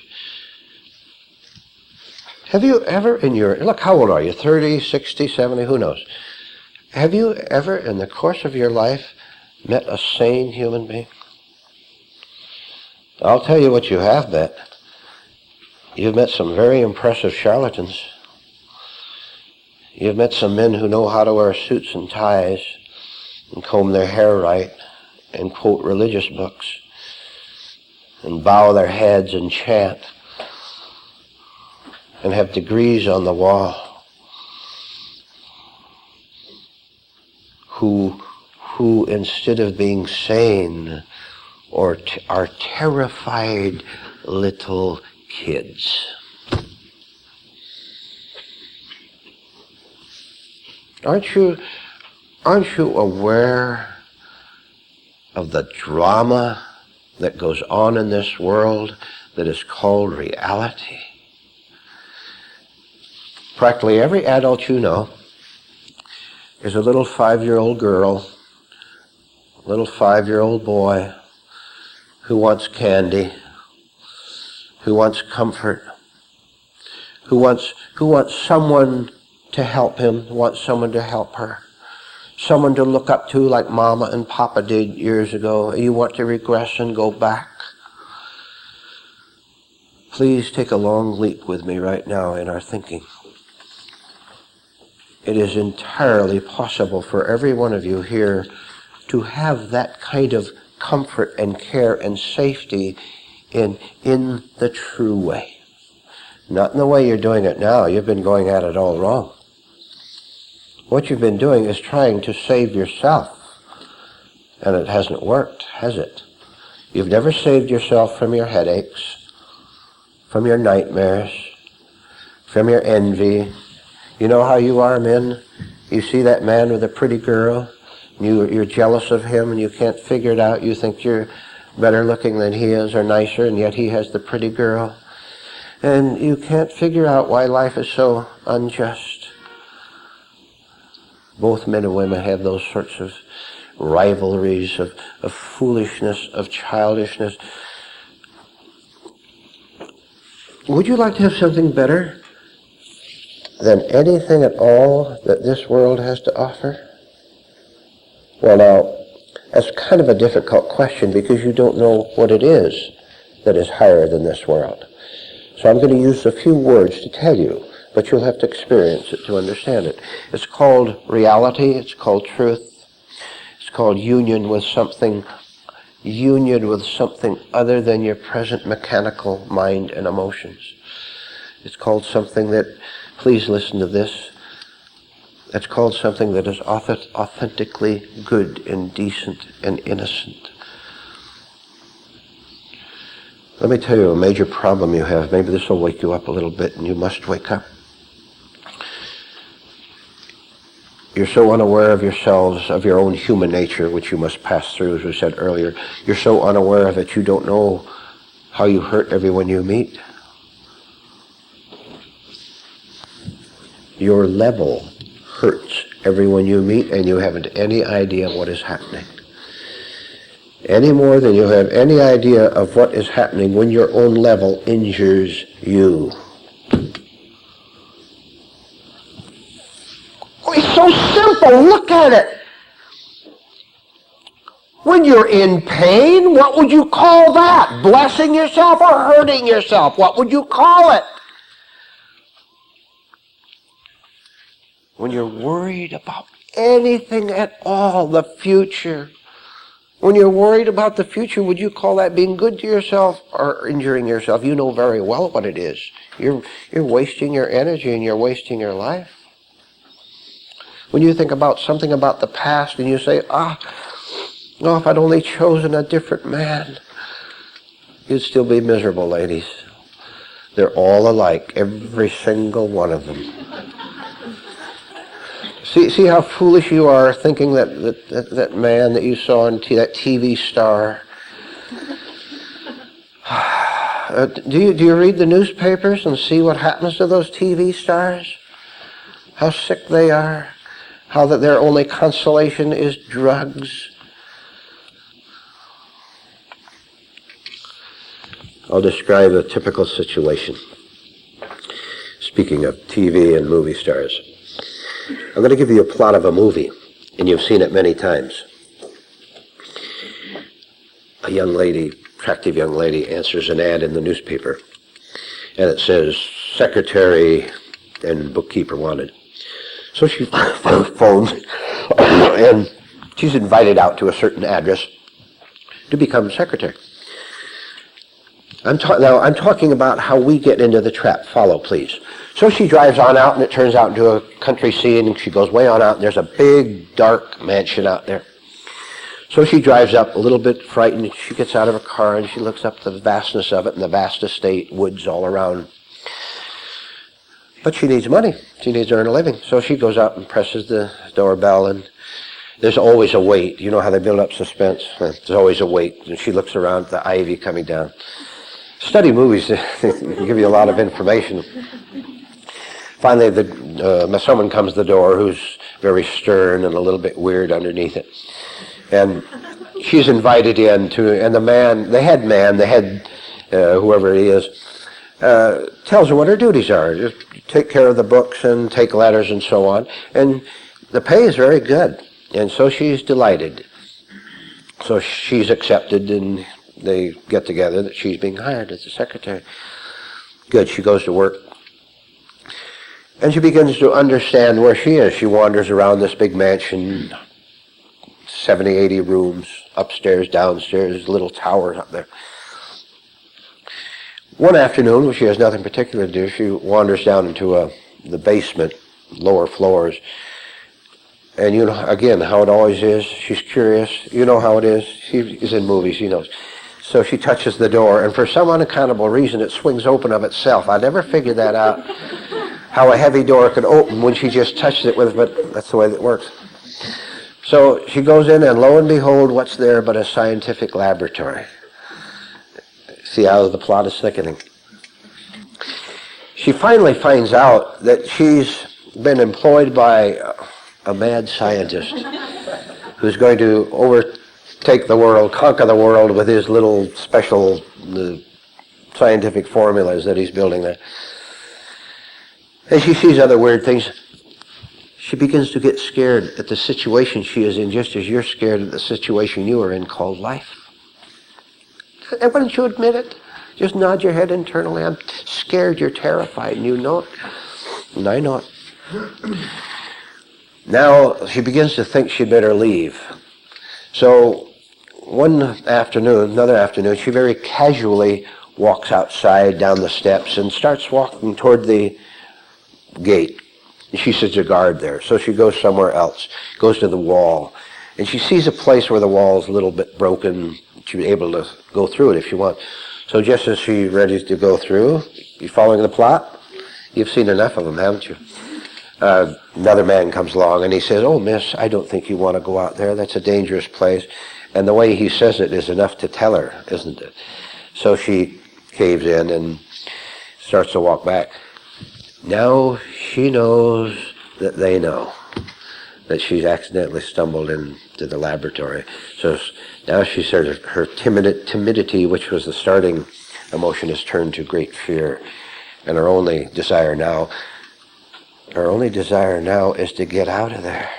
Have you ever look, how old are you? 30, 60, 70, who knows? Have you ever in the course of your life met a sane human being? I'll tell you what you have met. You've met some very impressive charlatans. You've met some men who know how to wear suits and ties and comb their hair right and quote religious books and bow their heads and chant and have degrees on the wall, who instead of being sane are terrified little kids. Aren't you aware of the drama that goes on in this world that is called reality? Practically every adult you know is a little 5-year-old girl, a little 5-year-old boy who wants candy, who wants comfort, who wants someone to help him, wants someone to help her, someone to look up to like Mama and Papa did years ago. You want to regress and go back. Please take a long leap with me right now in our thinking. It is entirely possible for every one of you here to have that kind of comfort and care and safety in the true way. Not in the way you're doing it now. You've been going at it all wrong. What you've been doing is trying to save yourself. And it hasn't worked, has it? You've never saved yourself from your headaches, from your nightmares, from your envy. You know how you are, men? You see that man with a pretty girl, you're jealous of him and you can't figure it out. You think you're better looking than he is or nicer, and yet he has the pretty girl. And you can't figure out why life is so unjust. Both men and women have those sorts of rivalries, of foolishness, of childishness. Would you like to have something better than anything at all that this world has to offer? Well, now, that's kind of a difficult question because you don't know what it is that is higher than this world. So I'm going to use a few words to tell you, but you'll have to experience it to understand it. It's called reality. It's called truth. It's called union with something other than your present mechanical mind and emotions. It's called something that, please listen to this, it's called something that is authentically good and decent and innocent. Let me tell you a major problem you have. Maybe this will wake you up a little bit, and you must wake up. You're so unaware of yourselves, of your own human nature, which you must pass through, as we said earlier. You're so unaware of it, you don't know how you hurt everyone you meet. Your level hurts everyone you meet, and you haven't any idea what is happening. any more than you have any idea of what is happening when your own level injures you. Oh, it's so simple. Look at it. When you're in pain, what would you call that? Blessing yourself or hurting yourself? What would you call it? When you're worried about anything at all, the future. When you're worried about the future, would you call that being good to yourself or injuring yourself? You know very well what it is. You're wasting your energy and you're wasting your life. When you think about something about the past and you say, oh, if I'd only chosen a different man, you'd still be miserable, ladies. They're all alike, every single one of them. See how foolish you are thinking that man that you saw on that TV star. Do you read the newspapers and see what happens to those TV stars? How sick they are. How that their only consolation is drugs. I'll describe a typical situation. Speaking of TV and movie stars. I'm going to give you a plot of a movie, and you've seen it many times. A young lady, attractive young lady, answers an ad in the newspaper, and it says, secretary and bookkeeper wanted. So she phones, and she's invited out to a certain address to become secretary. I'm talking about how we get into the trap. Follow, please. So she drives on out, and it turns out into a country scene, and she goes way on out, and there's a big, dark mansion out there. So she drives up, a little bit frightened. She gets out of her car, and she looks up the vastness of it, and the vast estate, woods all around. But she needs money. She needs to earn a living. So she goes up and presses the doorbell, and there's always a wait. You know how they build up suspense? There's always a wait. And she looks around, the ivy coming down. Study movies, they give you a lot of information. Finally, someone comes to the door who's very stern and a little bit weird underneath it. And she's invited in and the head whoever he is, tells her what her duties are. Just take care of the books and take letters and so on. And the pay is very good. And so she's delighted. So she's accepted, and they get together that she's being hired as a secretary. Good, she goes to work. And she begins to understand where she is. She wanders around this big mansion, 70, 80 rooms, upstairs, downstairs, little towers up there. One afternoon, when she has nothing particular to do, she wanders down into the basement, lower floors. And you know, again, how it always is. She's curious. You know how it is. She is in movies, she knows. So she touches the door, and for some unaccountable reason, it swings open of itself. I never figured that out, how a heavy door could open when she just touched it with, but that's the way it works. So she goes in, and lo and behold, what's there but a scientific laboratory. See how the plot is thickening. She finally finds out that she's been employed by a mad scientist who's going to overtake the world, conquer the world with his little special scientific formulas that he's building there. And she sees other weird things. She begins to get scared at the situation she is in, just as you're scared at the situation you are in called life. And why don't you admit it? Just nod your head internally. I'm scared, you're terrified, and you know it. And I know it. Now she begins to think she'd better leave. So another afternoon, she very casually walks outside down the steps and starts walking toward the gate. And she sees a guard there, so she goes somewhere else, goes to the wall. And she sees a place where the wall is a little bit broken. She'll be able to go through it if she wants. So just as she's ready to go through, you following the plot? You've seen enough of them, haven't you? Another man comes along and he says, "Oh, miss, I don't think you want to go out there. That's a dangerous place." And the way he says it is enough to tell her, isn't it? So she caves in and starts to walk back. Now she knows that they know. that she's accidentally stumbled into the laboratory. So now she sort of, her timidity, which was the starting emotion, has turned to great fear. And her only desire now is to get out of there.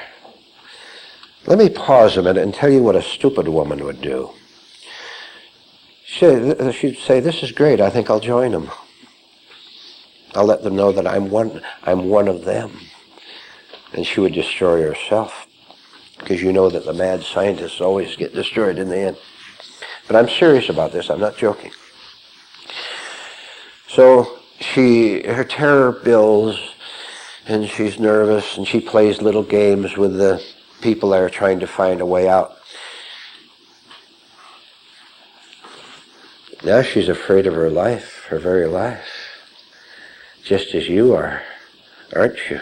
Let me pause a minute and tell you what a stupid woman would do. She'd say, this is great, I think I'll join them. I'll let them know that I'm one of them. And she would destroy herself, because you know that the mad scientists always get destroyed in the end. But I'm serious about this, I'm not joking. So her terror builds, and she's nervous, and she plays little games with the people that are trying to find a way out. Now she's afraid of her life, her very life, just as you are, aren't you?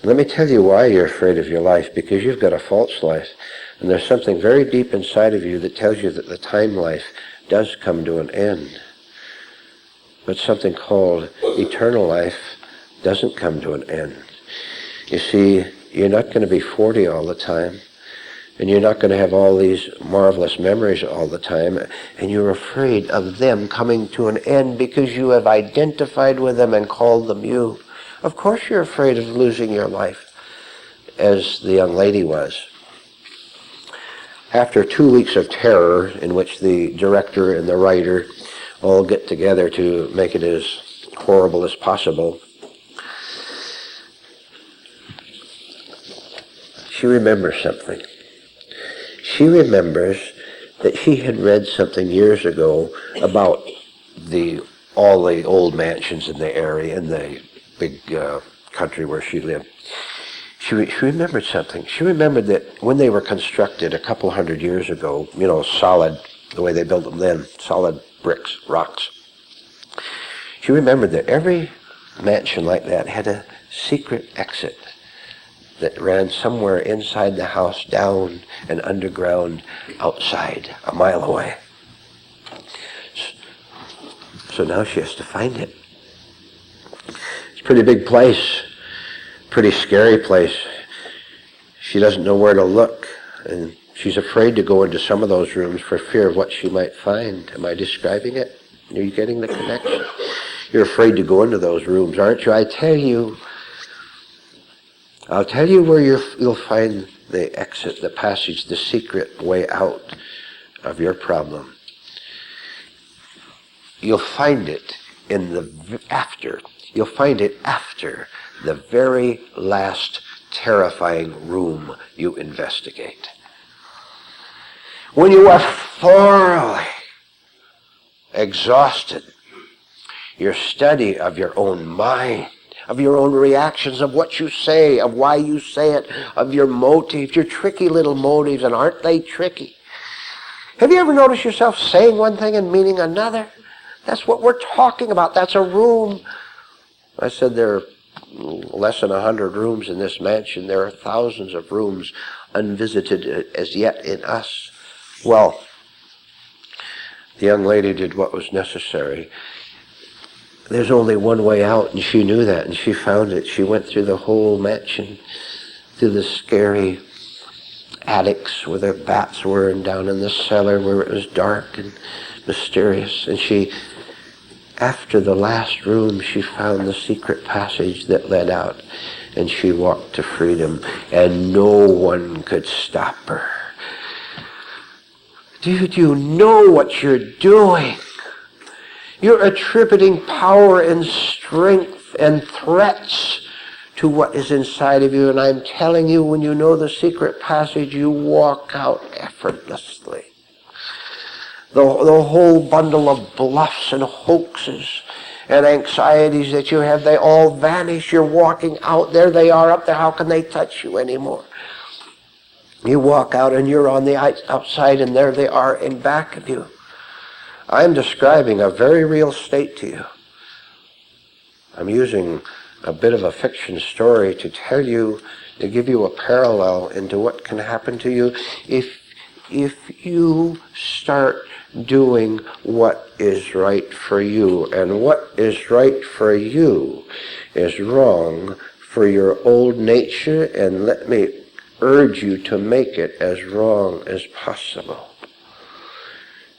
Let me tell you why you're afraid of your life, because you've got a false life, and there's something very deep inside of you that tells you that the time life does come to an end. But something called eternal life doesn't come to an end. You see, you're not going to be 40 all the time, and you're not going to have all these marvelous memories all the time, and you're afraid of them coming to an end because you have identified with them and called them you. Of course you're afraid of losing your life, as the young lady was. After 2 weeks of terror, in which the director and the writer all get together to make it as horrible as possible, she remembers something. She remembers that she had read something years ago about all the old mansions in the area, in the big country where she lived. She remembered something. She remembered that when they were constructed a couple hundred years ago, solid, the way they built them then, solid bricks, rocks. She remembered that every mansion like that had a secret exit that ran somewhere inside the house, down and underground, outside, a mile away. So now she has to find it. It's a pretty big place, pretty scary place. She doesn't know where to look, and she's afraid to go into some of those rooms for fear of what she might find. Am I describing it? Are you getting the connection? You're afraid to go into those rooms, aren't you? I'll tell you where you'll find the exit, the passage, the secret way out of your problem. You'll find it You'll find it after the very last terrifying room you investigate. When you are thoroughly exhausted, your study of your own mind, of your own reactions, of what you say, of why you say it, of your motives, your tricky little motives, and aren't they tricky? Have you ever noticed yourself saying one thing and meaning another? That's what we're talking about. That's a room. I said there are less than 100 rooms in this mansion. There are thousands of rooms unvisited as yet in us. Well, the young lady did what was necessary. There's only one way out, and she knew that, and she found it. She went through the whole mansion, through the scary attics where the bats were, and down in the cellar where it was dark and mysterious. And after the last room, she found the secret passage that led out, and she walked to freedom, and no one could stop her. Do you know what you're doing? You're attributing power and strength and threats to what is inside of you, and I'm telling you, when you know the secret passage, you walk out effortlessly. The whole bundle of bluffs and hoaxes and anxieties that you have, they all vanish. You're walking out. There they are up there. How can they touch you anymore? You walk out and you're on the outside, and there they are in back of you. I'm describing a very real state to you. I'm using a bit of a fiction story to give you a parallel into what can happen to you if you start doing what is right for you. And what is right for you is wrong for your old nature, and let me urge you to make it as wrong as possible.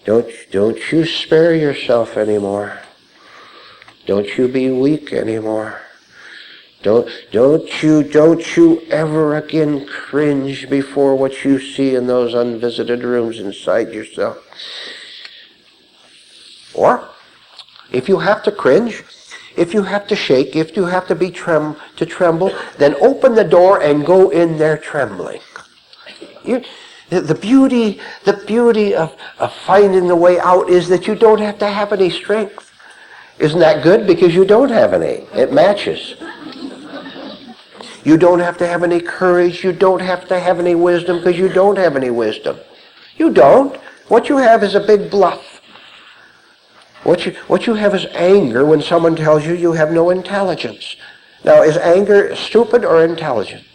Don't you spare yourself anymore. Don't you be weak anymore. Don't you ever again cringe before what you see in those unvisited rooms inside yourself. Or, if you have to cringe, if you have to shake, if you have to be tremble, then open the door and go in there trembling. The beauty of finding the way out is that you don't have to have any strength. Isn't that good? Because you don't have any. It matches. You don't have to have any courage. You don't have to have any wisdom because you don't have any wisdom. You don't. What you have is a big bluff. What you have is anger when someone tells you you have no intelligence. Now, is anger stupid or intelligent?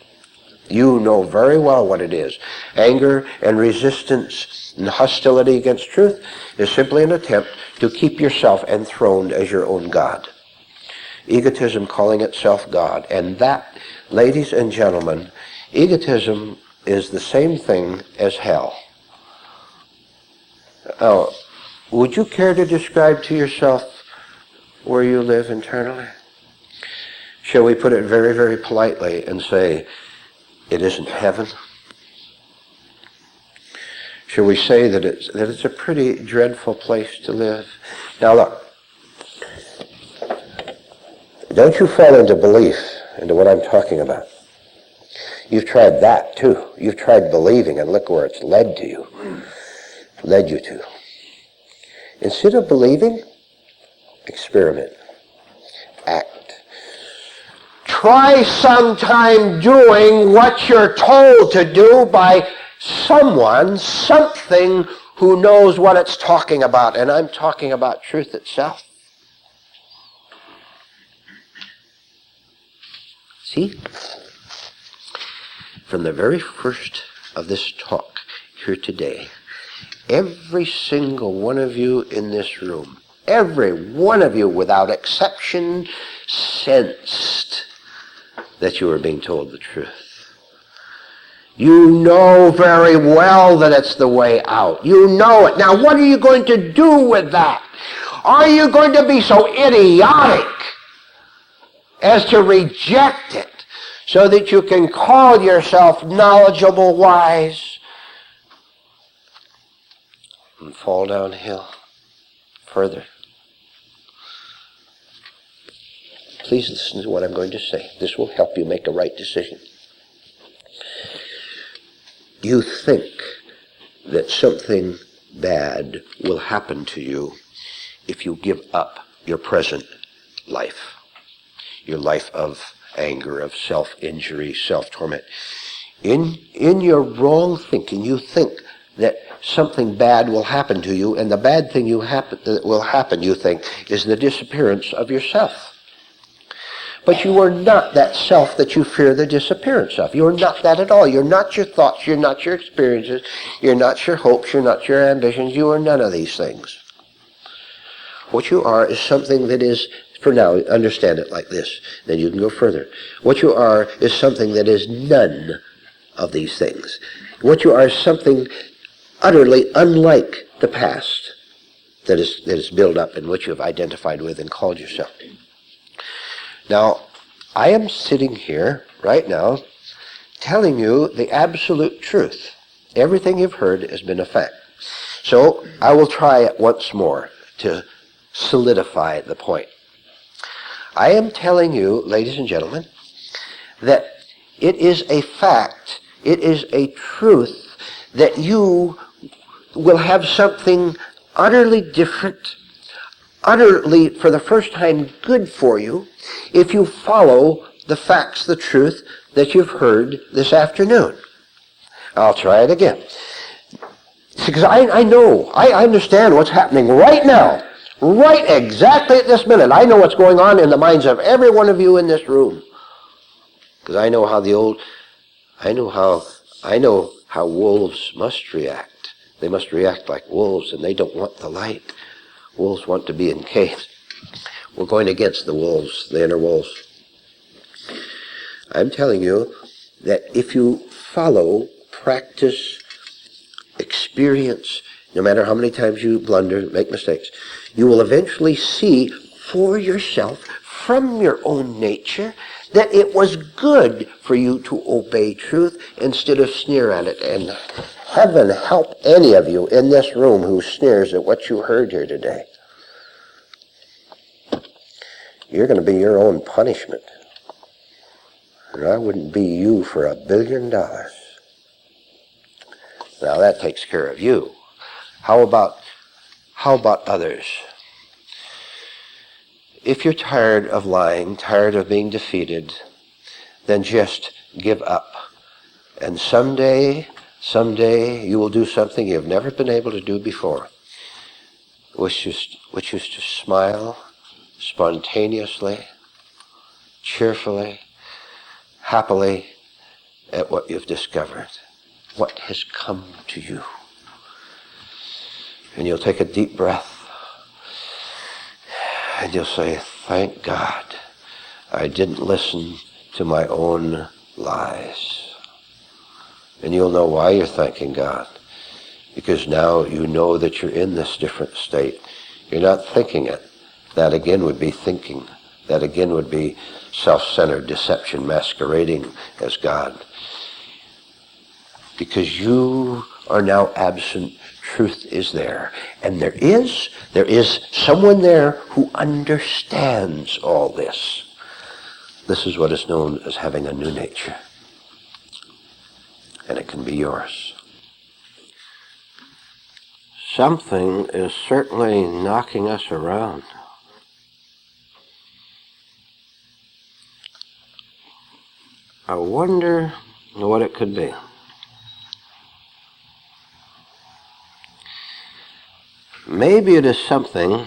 You know very well what it is. Anger and resistance and hostility against truth is simply an attempt to keep yourself enthroned as your own God. Egotism calling itself God. And that, ladies and gentlemen, egotism is the same thing as hell. Now, would you care to describe to yourself where you live internally? Shall we put it very, very politely and say, it isn't heaven? Shall we say that it's a pretty dreadful place to live? Now look, don't you fall into belief, into what I'm talking about. You've tried that too. You've tried believing, and look where it's led you to. Instead of believing, experiment. Act. Try sometime doing what you're told to do by something who knows what it's talking about. And I'm talking about truth itself. See? From the very first of this talk here today, every single one of you in this room, every one of you without exception, sensed that you were being told the truth. You know very well that it's the way out. You know it. Now, what are you going to do with that? Are you going to be so idiotic as to reject it so that you can call yourself knowledgeable, wise, and fall downhill further? Please listen to what I'm going to say. This will help you make a right decision. You think that something bad will happen to you if you give up your present life, your life of anger, of self-injury, self-torment. In your wrong thinking, you think that something bad will happen to you, and the bad thing that will happen, you think, is the disappearance of yourself. But you are not that self that you fear the disappearance of. You're not that at all. You're not your thoughts. You're not your experiences. You're not your hopes. You're not your ambitions. You are none of these things. What you are is something that is, for now, understand it like this. Then you can go further. What you are is something that is none of these things. What you are is something utterly unlike the past that is built up and which you have identified with and called yourself. Now, I am sitting here right now telling you the absolute truth. Everything you've heard has been a fact. So I will try it once more to solidify the point. I am telling you, ladies and gentlemen, that it is a fact, it is a truth that you will have something utterly different, utterly, for the first time, good for you, if you follow the facts, the truth that you've heard this afternoon. I'll try it again. Because I know, I understand what's happening right now, right exactly at this minute. I know what's going on in the minds of every one of you in this room. Because I know how wolves must react. They must react like wolves, and they don't want the light. Wolves want to be in caves. We're going against the wolves, the inner wolves. I'm telling you that if you follow, practice, experience, no matter how many times you blunder, make mistakes, you will eventually see for yourself, from your own nature, that it was good for you to obey truth instead of sneer at it. And heaven help any of you in this room who sneers at what you heard here today. You're going to be your own punishment. And I wouldn't be you for $1 billion. Now that takes care of you. How about others? If you're tired of lying, tired of being defeated, then just give up. And someday you will do something you've never been able to do before, which is to smile spontaneously, cheerfully, happily at what you've discovered, what has come to you. And you'll take a deep breath and you'll say, thank God I didn't listen to my own lies. And you'll know why you're thanking God. Because now you know that you're in this different state. You're not thinking it. That again would be thinking. That again would be self-centered deception masquerading as God. Because you are now absent, truth is there. And there is someone there who understands all this. This is what is known as having a new nature. And it can be yours. Something is certainly knocking us around. I wonder what it could be. Maybe it is something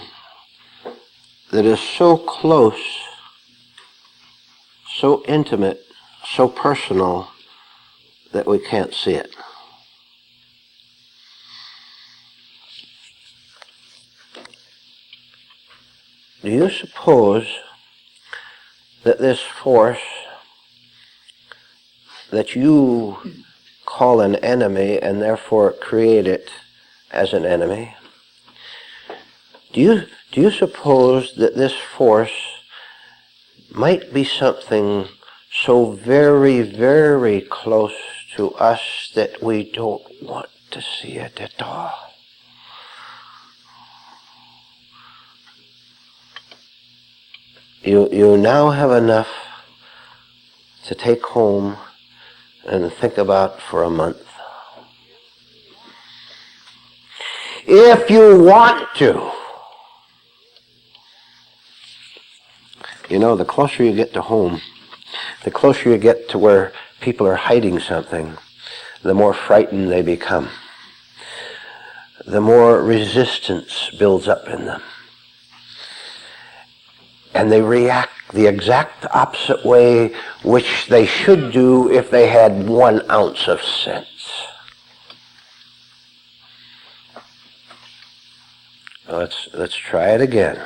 that is so close, so intimate, so personal that we can't see it. Do you suppose that this force that you call an enemy and therefore create it as an enemy, do you suppose that this force might be something so very, very close to us that we don't want to see it at all? You now have enough to take home and think about for a month. If you want to. You know, the closer you get to home, the closer you get to where people are hiding something, the more frightened they become. The more resistance builds up in them. And they react the exact opposite way which they should do if they had 1 ounce of sense. Let's try it again.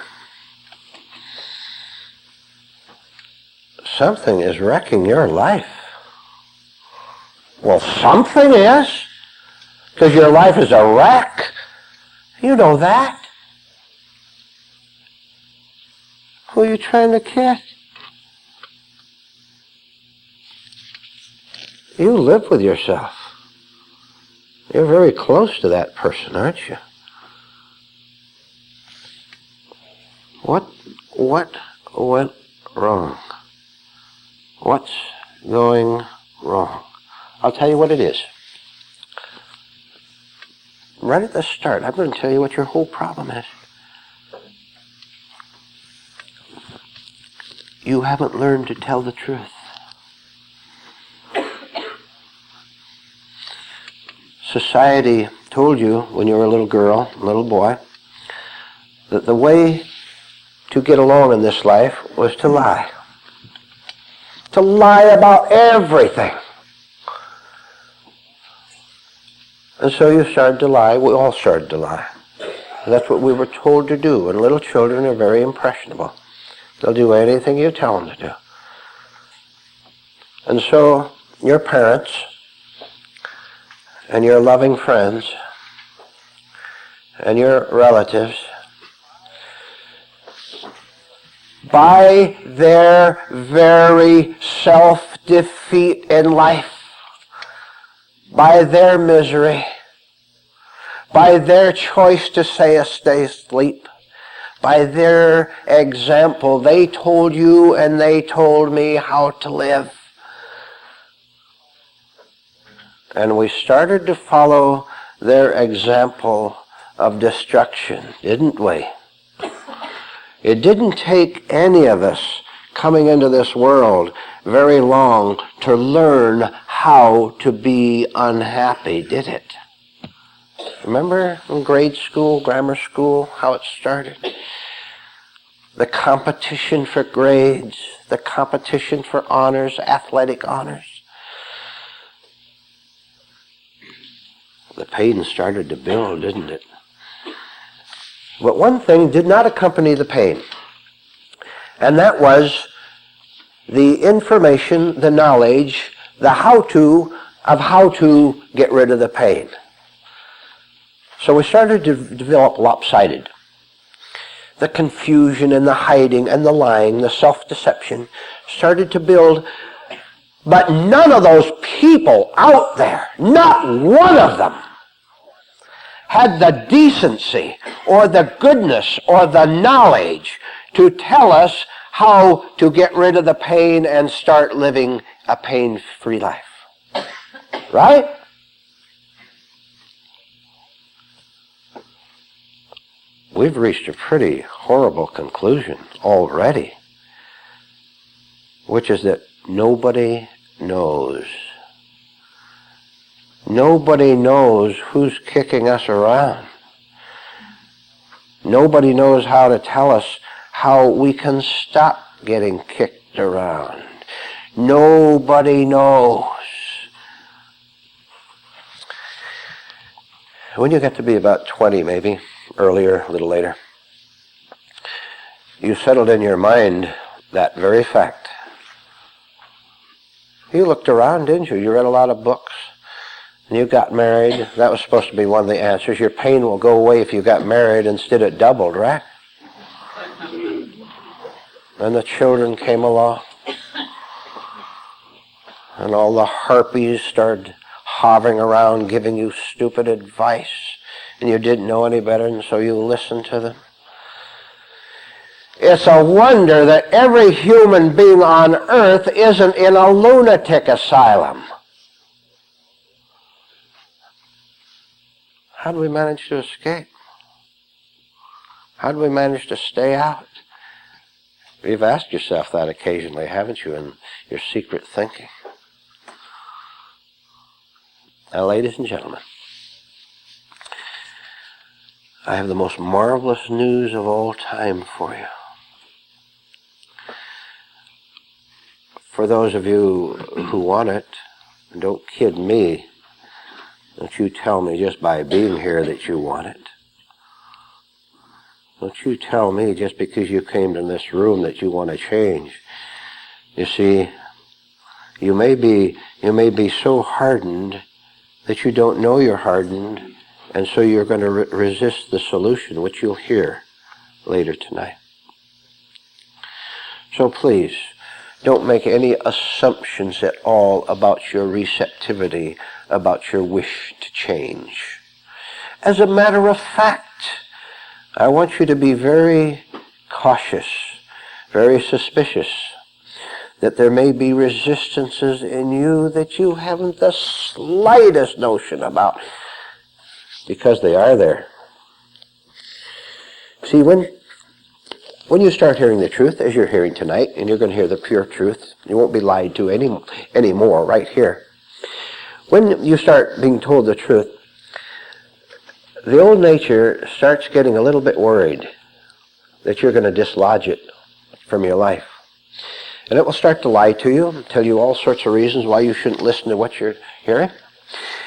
Something is wrecking your life. Well, something is, because your life is a wreck. You know that. Who are you trying to kid? You live with yourself. You're very close to that person, aren't you? What went wrong? What's going wrong? I'll tell you what it is. Right at the start, I'm going to tell you what your whole problem is. You haven't learned to tell the truth. Society told you when you were a little girl, a little boy, that the way to get along in this life was to lie. To lie about everything. And so you started to lie. We all started to lie. And that's what we were told to do. And little children are very impressionable. They'll do anything you tell them to do. And so your parents and your loving friends and your relatives, by their very self-defeat in life, by their misery, by their choice to stay asleep, by their example, they told you and they told me how to live. And we started to follow their example of destruction, didn't we? It didn't take any of us coming into this world very long to learn how to be unhappy, did it? Remember in grade school, grammar school, how it started? The competition for grades, the competition for honors, athletic honors. The pain started to build, didn't it? But one thing did not accompany the pain, and that was the information, the knowledge, the how-to of how to get rid of the pain. So we started to develop lopsided. The confusion and the hiding and the lying, the self-deception started to build. But none of those people out there, not one of them, had the decency or the goodness or the knowledge to tell us how to get rid of the pain and start living a pain-free life. Right? We've reached a pretty horrible conclusion already, which is that nobody knows. Nobody knows who's kicking us around. Nobody knows how to tell us how we can stop getting kicked around. Nobody knows. When you get to be about 20 maybe, earlier, a little later, you settled in your mind that very fact. You looked around, didn't you? You read a lot of books. And you got married. That was supposed to be one of the answers. Your pain will go away if you got married. Instead it doubled, right? And the children came along. And all the harpies started hovering around giving you stupid advice. And you didn't know any better, and so you listened to them. It's a wonder that every human being on earth isn't in a lunatic asylum. How do we manage to escape? How do we manage to stay out? You've asked yourself that occasionally, haven't you, in your secret thinking? Now, ladies and gentlemen, I have the most marvelous news of all time for you. For those of you who want it, don't kid me. Don't you tell me just by being here that you want it. Don't you tell me just because you came to this room that you want to change. You see, you may be so hardened that you don't know you're hardened, and so you're going to resist the solution, which you'll hear later tonight. So please, don't make any assumptions at all about your receptivity, about your wish to change. As a matter of fact, I want you to be very cautious, very suspicious, that there may be resistances in you that you haven't the slightest notion about, because they are there. See, when you start hearing the truth, as you're hearing tonight, and you're going to hear the pure truth, you won't be lied to anymore right here. When you start being told the truth, the old nature starts getting a little bit worried that you're going to dislodge it from your life. And it will start to lie to you, tell you all sorts of reasons why you shouldn't listen to what you're hearing.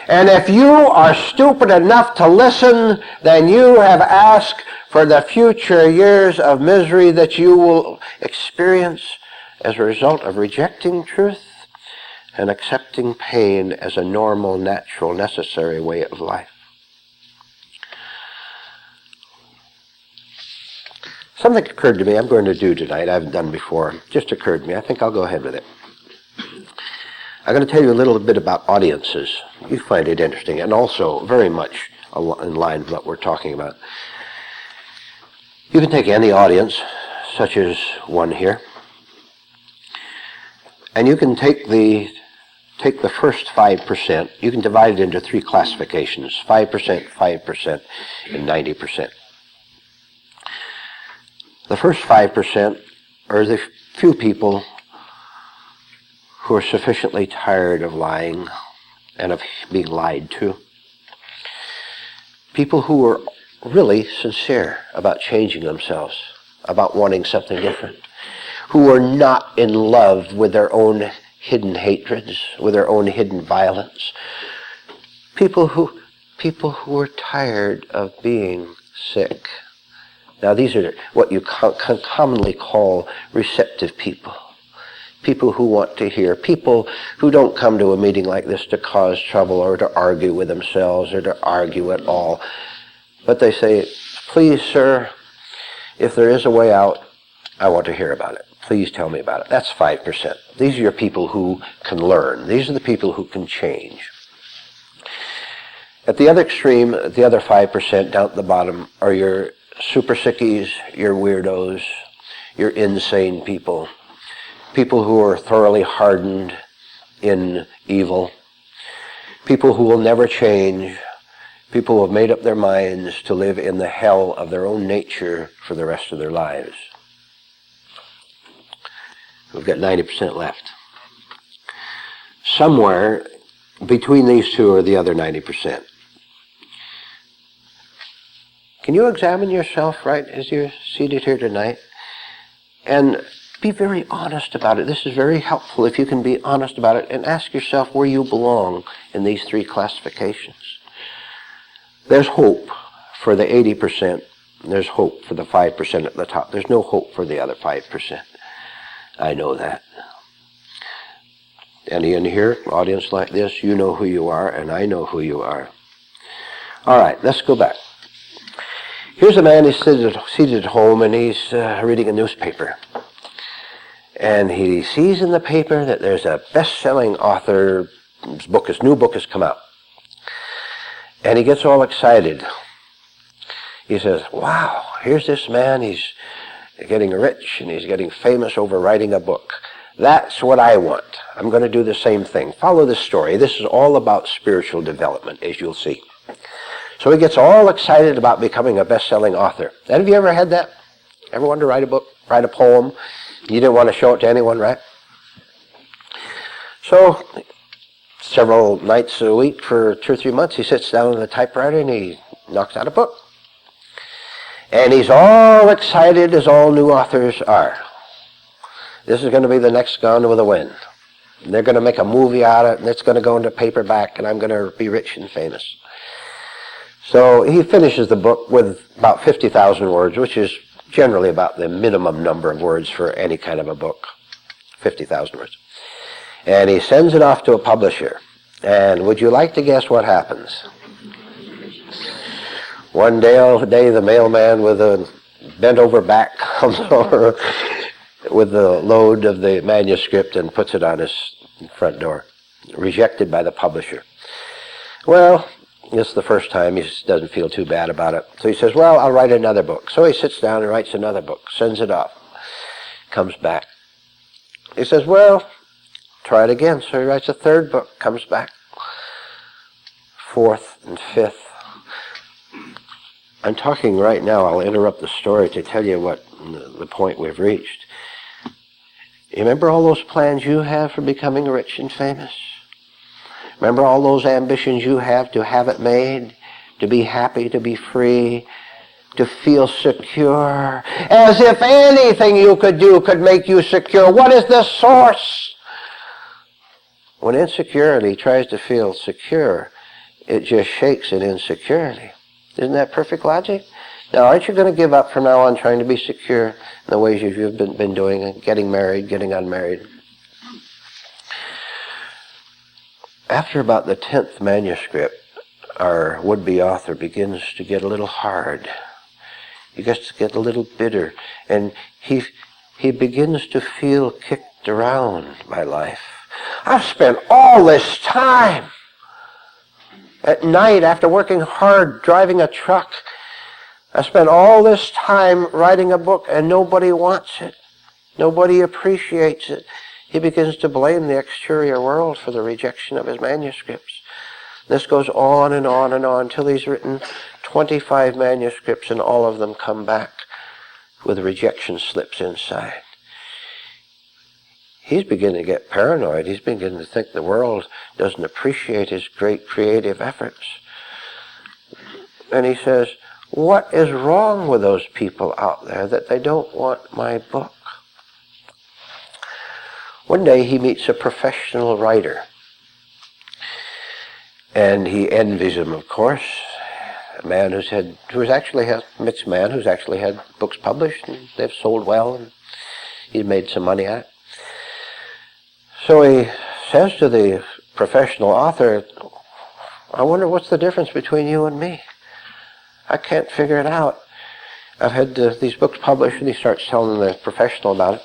And if you are stupid enough to listen, then you have asked for the future years of misery that you will experience as a result of rejecting truth. and accepting pain as a normal, natural, necessary way of life. Something occurred to me I'm going to do tonight, I haven't done before. Just occurred to me. I think I'll go ahead with it. I'm going to tell you a little bit about audiences. You find it interesting, and also very much in line with what we're talking about. You can take any audience, such as one here, and you can take the first 5%. You can divide it into three classifications: 5%, 5%, and 90%. The first 5% are the few people who are sufficiently tired of lying and of being lied to. People who are really sincere about changing themselves, about wanting something different, who are not in love with their own hidden hatreds, with their own hidden violence. People who are tired of being sick. Now, these are what you commonly call receptive people. People who want to hear. People who don't come to a meeting like this to cause trouble or to argue with themselves or to argue at all. But they say, please, sir, if there is a way out, I want to hear about it. Please tell me about it. That's 5%. These are your people who can learn. These are the people who can change. At the other extreme, the other 5% down at the bottom are your super sickies, your weirdos, your insane people. People who are thoroughly hardened in evil. People who will never change. People who have made up their minds to live in the hell of their own nature for the rest of their lives. We've got 90% left. Somewhere between these two are the other 90%. Can you examine yourself right as you're seated here tonight? And be very honest about it. This is very helpful if you can be honest about it and ask yourself where you belong in these three classifications. There's hope for the 80%. There's hope for the 5% at the top. There's no hope for the other 5%. I know that. Any in here, audience like this, you know who you are, and I know who you are. All right, let's go back. Here's a man, he's seated at home, and he's reading a newspaper. And he sees in the paper that there's a best-selling author, his new book has come out. And he gets all excited. He says, wow, here's this man, he's getting rich and he's getting famous over writing a book. That's what I want. I'm going to do the same thing. Follow this story. This is all about spiritual development, as you'll see. So he gets all excited about becoming a best-selling author. Have you ever had that? Ever wanted to write a book, write a poem? You didn't want to show it to anyone, right? So several nights a week for 2 or 3 months, he sits down on the typewriter and he knocks out a book. And he's all excited as all new authors are. This is going to be the next Gone with the Wind. And they're going to make a movie out of it, and it's going to go into paperback, and I'm going to be rich and famous. So he finishes the book with about 50,000 words, which is generally about the minimum number of words for any kind of a book, 50,000 words. And he sends it off to a publisher. And would you like to guess what happens? One day the mailman with a bent-over back comes over with the load of the manuscript and puts it on his front door, rejected by the publisher. Well, it's the first time. He doesn't feel too bad about it. So he says, well, I'll write another book. So he sits down and writes another book, sends it off, comes back. He says, well, try it again. So he writes a third book, comes back, fourth and fifth. I'm talking right now. I'll interrupt the story to tell you what the point we've reached. You remember all those plans you have for becoming rich and famous? Remember all those ambitions you have to have it made, to be happy, to be free, to feel secure, as if anything you could do could make you secure. What is the source? When insecurity tries to feel secure, it just shakes in insecurity. Isn't that perfect logic? Now, aren't you going to give up from now on trying to be secure in the ways you've been doing, getting married, getting unmarried? After about the 10th manuscript, our would-be author begins to get a little hard. He gets to get a little bitter, and he begins to feel kicked around by life. I've spent all this time at night after working hard driving a truck. I spent all this time writing a book, and nobody wants it. Nobody appreciates it. He begins to blame the exterior world for the rejection of his manuscripts. This goes on and on and on until he's written 25 manuscripts, and all of them come back with rejection slips inside. He's beginning to get paranoid. He's beginning to think the world doesn't appreciate his great creative efforts. And he says, what is wrong with those people out there that they don't want my book? One day he meets a professional writer. And he envies him, of course. A man who's had books published, and they've sold well, and he's made some money at it. So he says to the professional author, I wonder what's the difference between you and me? I can't figure it out. I've had these books published, and he starts telling the professional about it.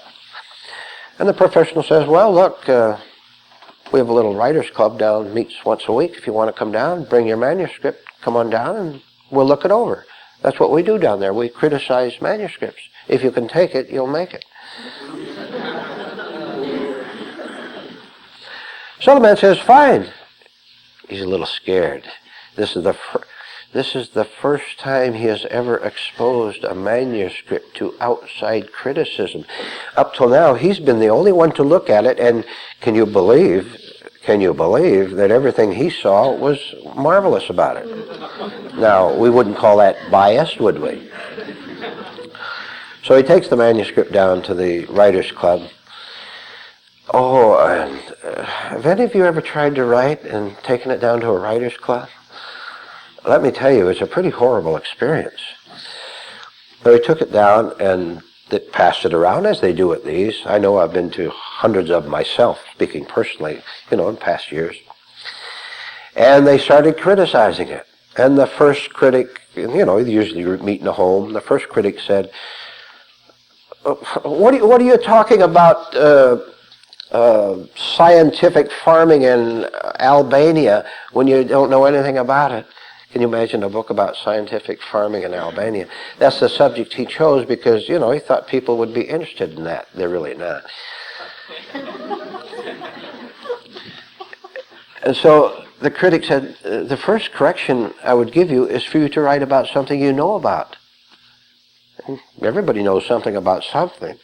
And the professional says, well, look, we have a little writers club down, meets once a week. If you want to come down, bring your manuscript, come on down, and we'll look it over. That's what we do down there. We criticize manuscripts. If you can take it, you'll make it. So the man says, fine. He's a little scared. This is the first time he has ever exposed a manuscript to outside criticism. Up till now, he's been the only one to look at it, and can you believe that everything he saw was marvelous about it? Now, we wouldn't call that biased, would we? So he takes the manuscript down to the Writers Club. Oh, and have any of you ever tried to write and taken it down to a Writers Club? Let me tell you, it's a pretty horrible experience. So he took it down and passed it around, as they do at these. I know I've been to hundreds of them myself, speaking personally, in past years. And they started criticizing it. And the first critic, they usually meet in a home, the first critic said, what are you talking about scientific farming in Albania when you don't know anything about it? Can you imagine a book about scientific farming in Albania? That's the subject he chose because, he thought people would be interested in that. They're really not. And so the critic said, the first correction I would give you is for you to write about something you know about. And everybody knows something about something.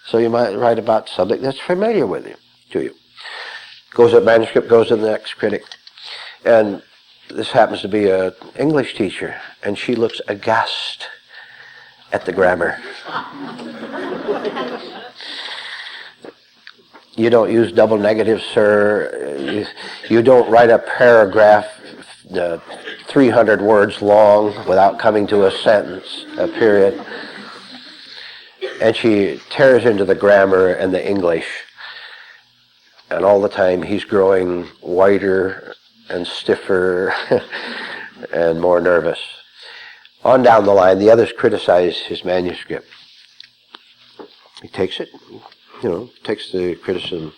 So you might write about something that's familiar with you, to you. Manuscript goes to the next critic. And this happens to be an English teacher, and she looks aghast at the grammar. You don't use double negatives, sir. You don't write a paragraph 300 words long without coming to a sentence, a period. And she tears into the grammar and the English. And all the time he's growing whiter and stiffer and more nervous. On down the line, the others criticize his manuscript. He takes it, takes the criticism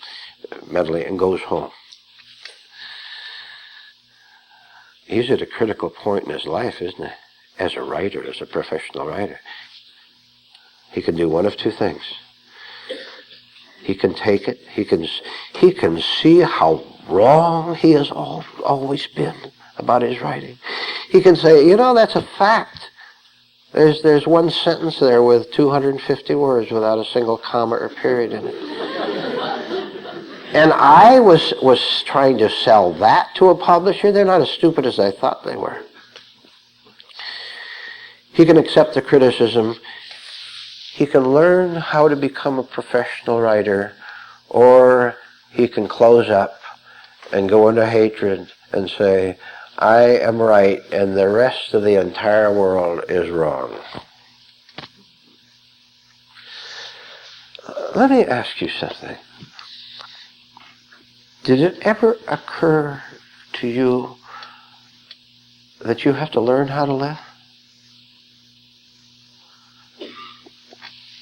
mentally and goes home. He's at a critical point in his life, isn't he? As a writer, as a professional writer. He can do one of two things. He can take it. He can see how wrong he has always been about his writing. He can say, that's a fact. There's one sentence there with 250 words without a single comma or period in it. And I was trying to sell that to a publisher. They're not as stupid as I thought they were. He can accept the criticism. He can learn how to become a professional writer, or he can close up and go into hatred and say, I am right and the rest of the entire world is wrong. Let me ask you something. Did it ever occur to you that you have to learn how to live?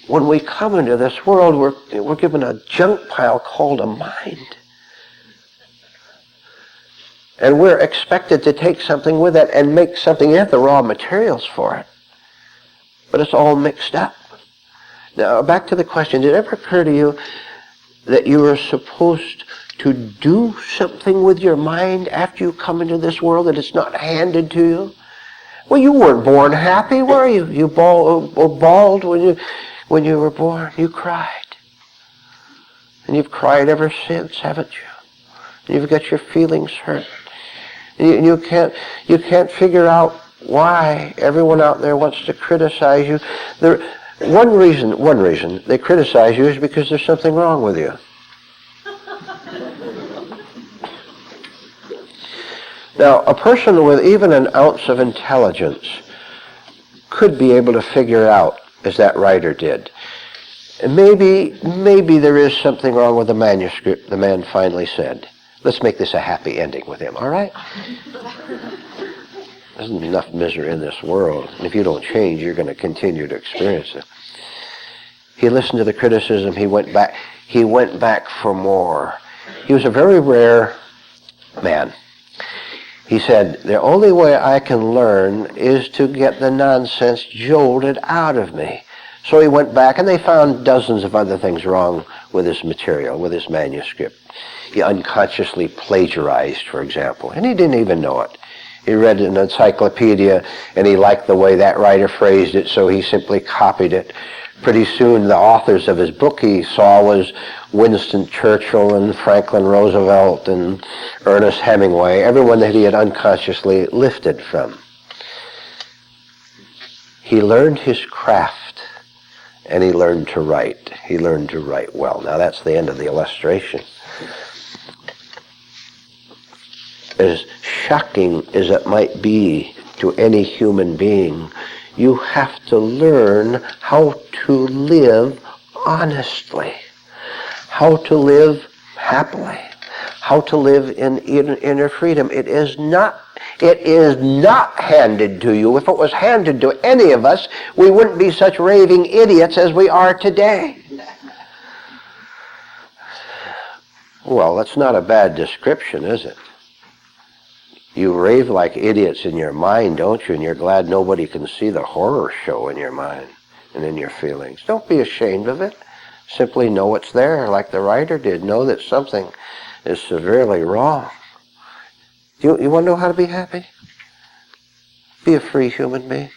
When we come into this world, we're given a junk pile called a mind. And we're expected to take something with it and make something. You have the raw materials for it. But it's all mixed up. Now, back to the question, did it ever occur to you that you are supposed to do something with your mind after you come into this world, that it's not handed to you? Well, you weren't born happy, were you? You bawled when you were born. You cried. And you've cried ever since, haven't you? And you've got your feelings hurt. And you can't figure out why everyone out there wants to criticize you. One reason they criticize you is because there's something wrong with you. Now, a person with even an ounce of intelligence could be able to figure out, as that writer did, and maybe there is something wrong with the manuscript, the man finally said. Let's make this a happy ending with him, all right? There's enough misery in this world, and if you don't change, you're going to continue to experience it. He listened to the criticism. He went back for more. He was a very rare man. He said, the only way I can learn is to get the nonsense jolted out of me. So he went back, and they found dozens of other things wrong with his material, with his manuscript. He unconsciously plagiarized, for example, and he didn't even know it. He read an encyclopedia, and he liked the way that writer phrased it, so he simply copied it. Pretty soon, the authors of his book he saw was Winston Churchill and Franklin Roosevelt and Ernest Hemingway, everyone that he had unconsciously lifted from. He learned his craft, and he learned to write. He learned to write well. Now, that's the end of the illustration. As shocking as it might be to any human being, you have to learn how to live honestly, how to live happily, how to live in inner freedom. It is not handed to you. If it was handed to any of us, we wouldn't be such raving idiots as we are today. Well, that's not a bad description, is it? You rave like idiots in your mind, don't you? And you're glad nobody can see the horror show in your mind and in your feelings. Don't be ashamed of it. Simply know it's there, like the writer did. Know that something is severely wrong. You want to know how to be happy? Be a free human being.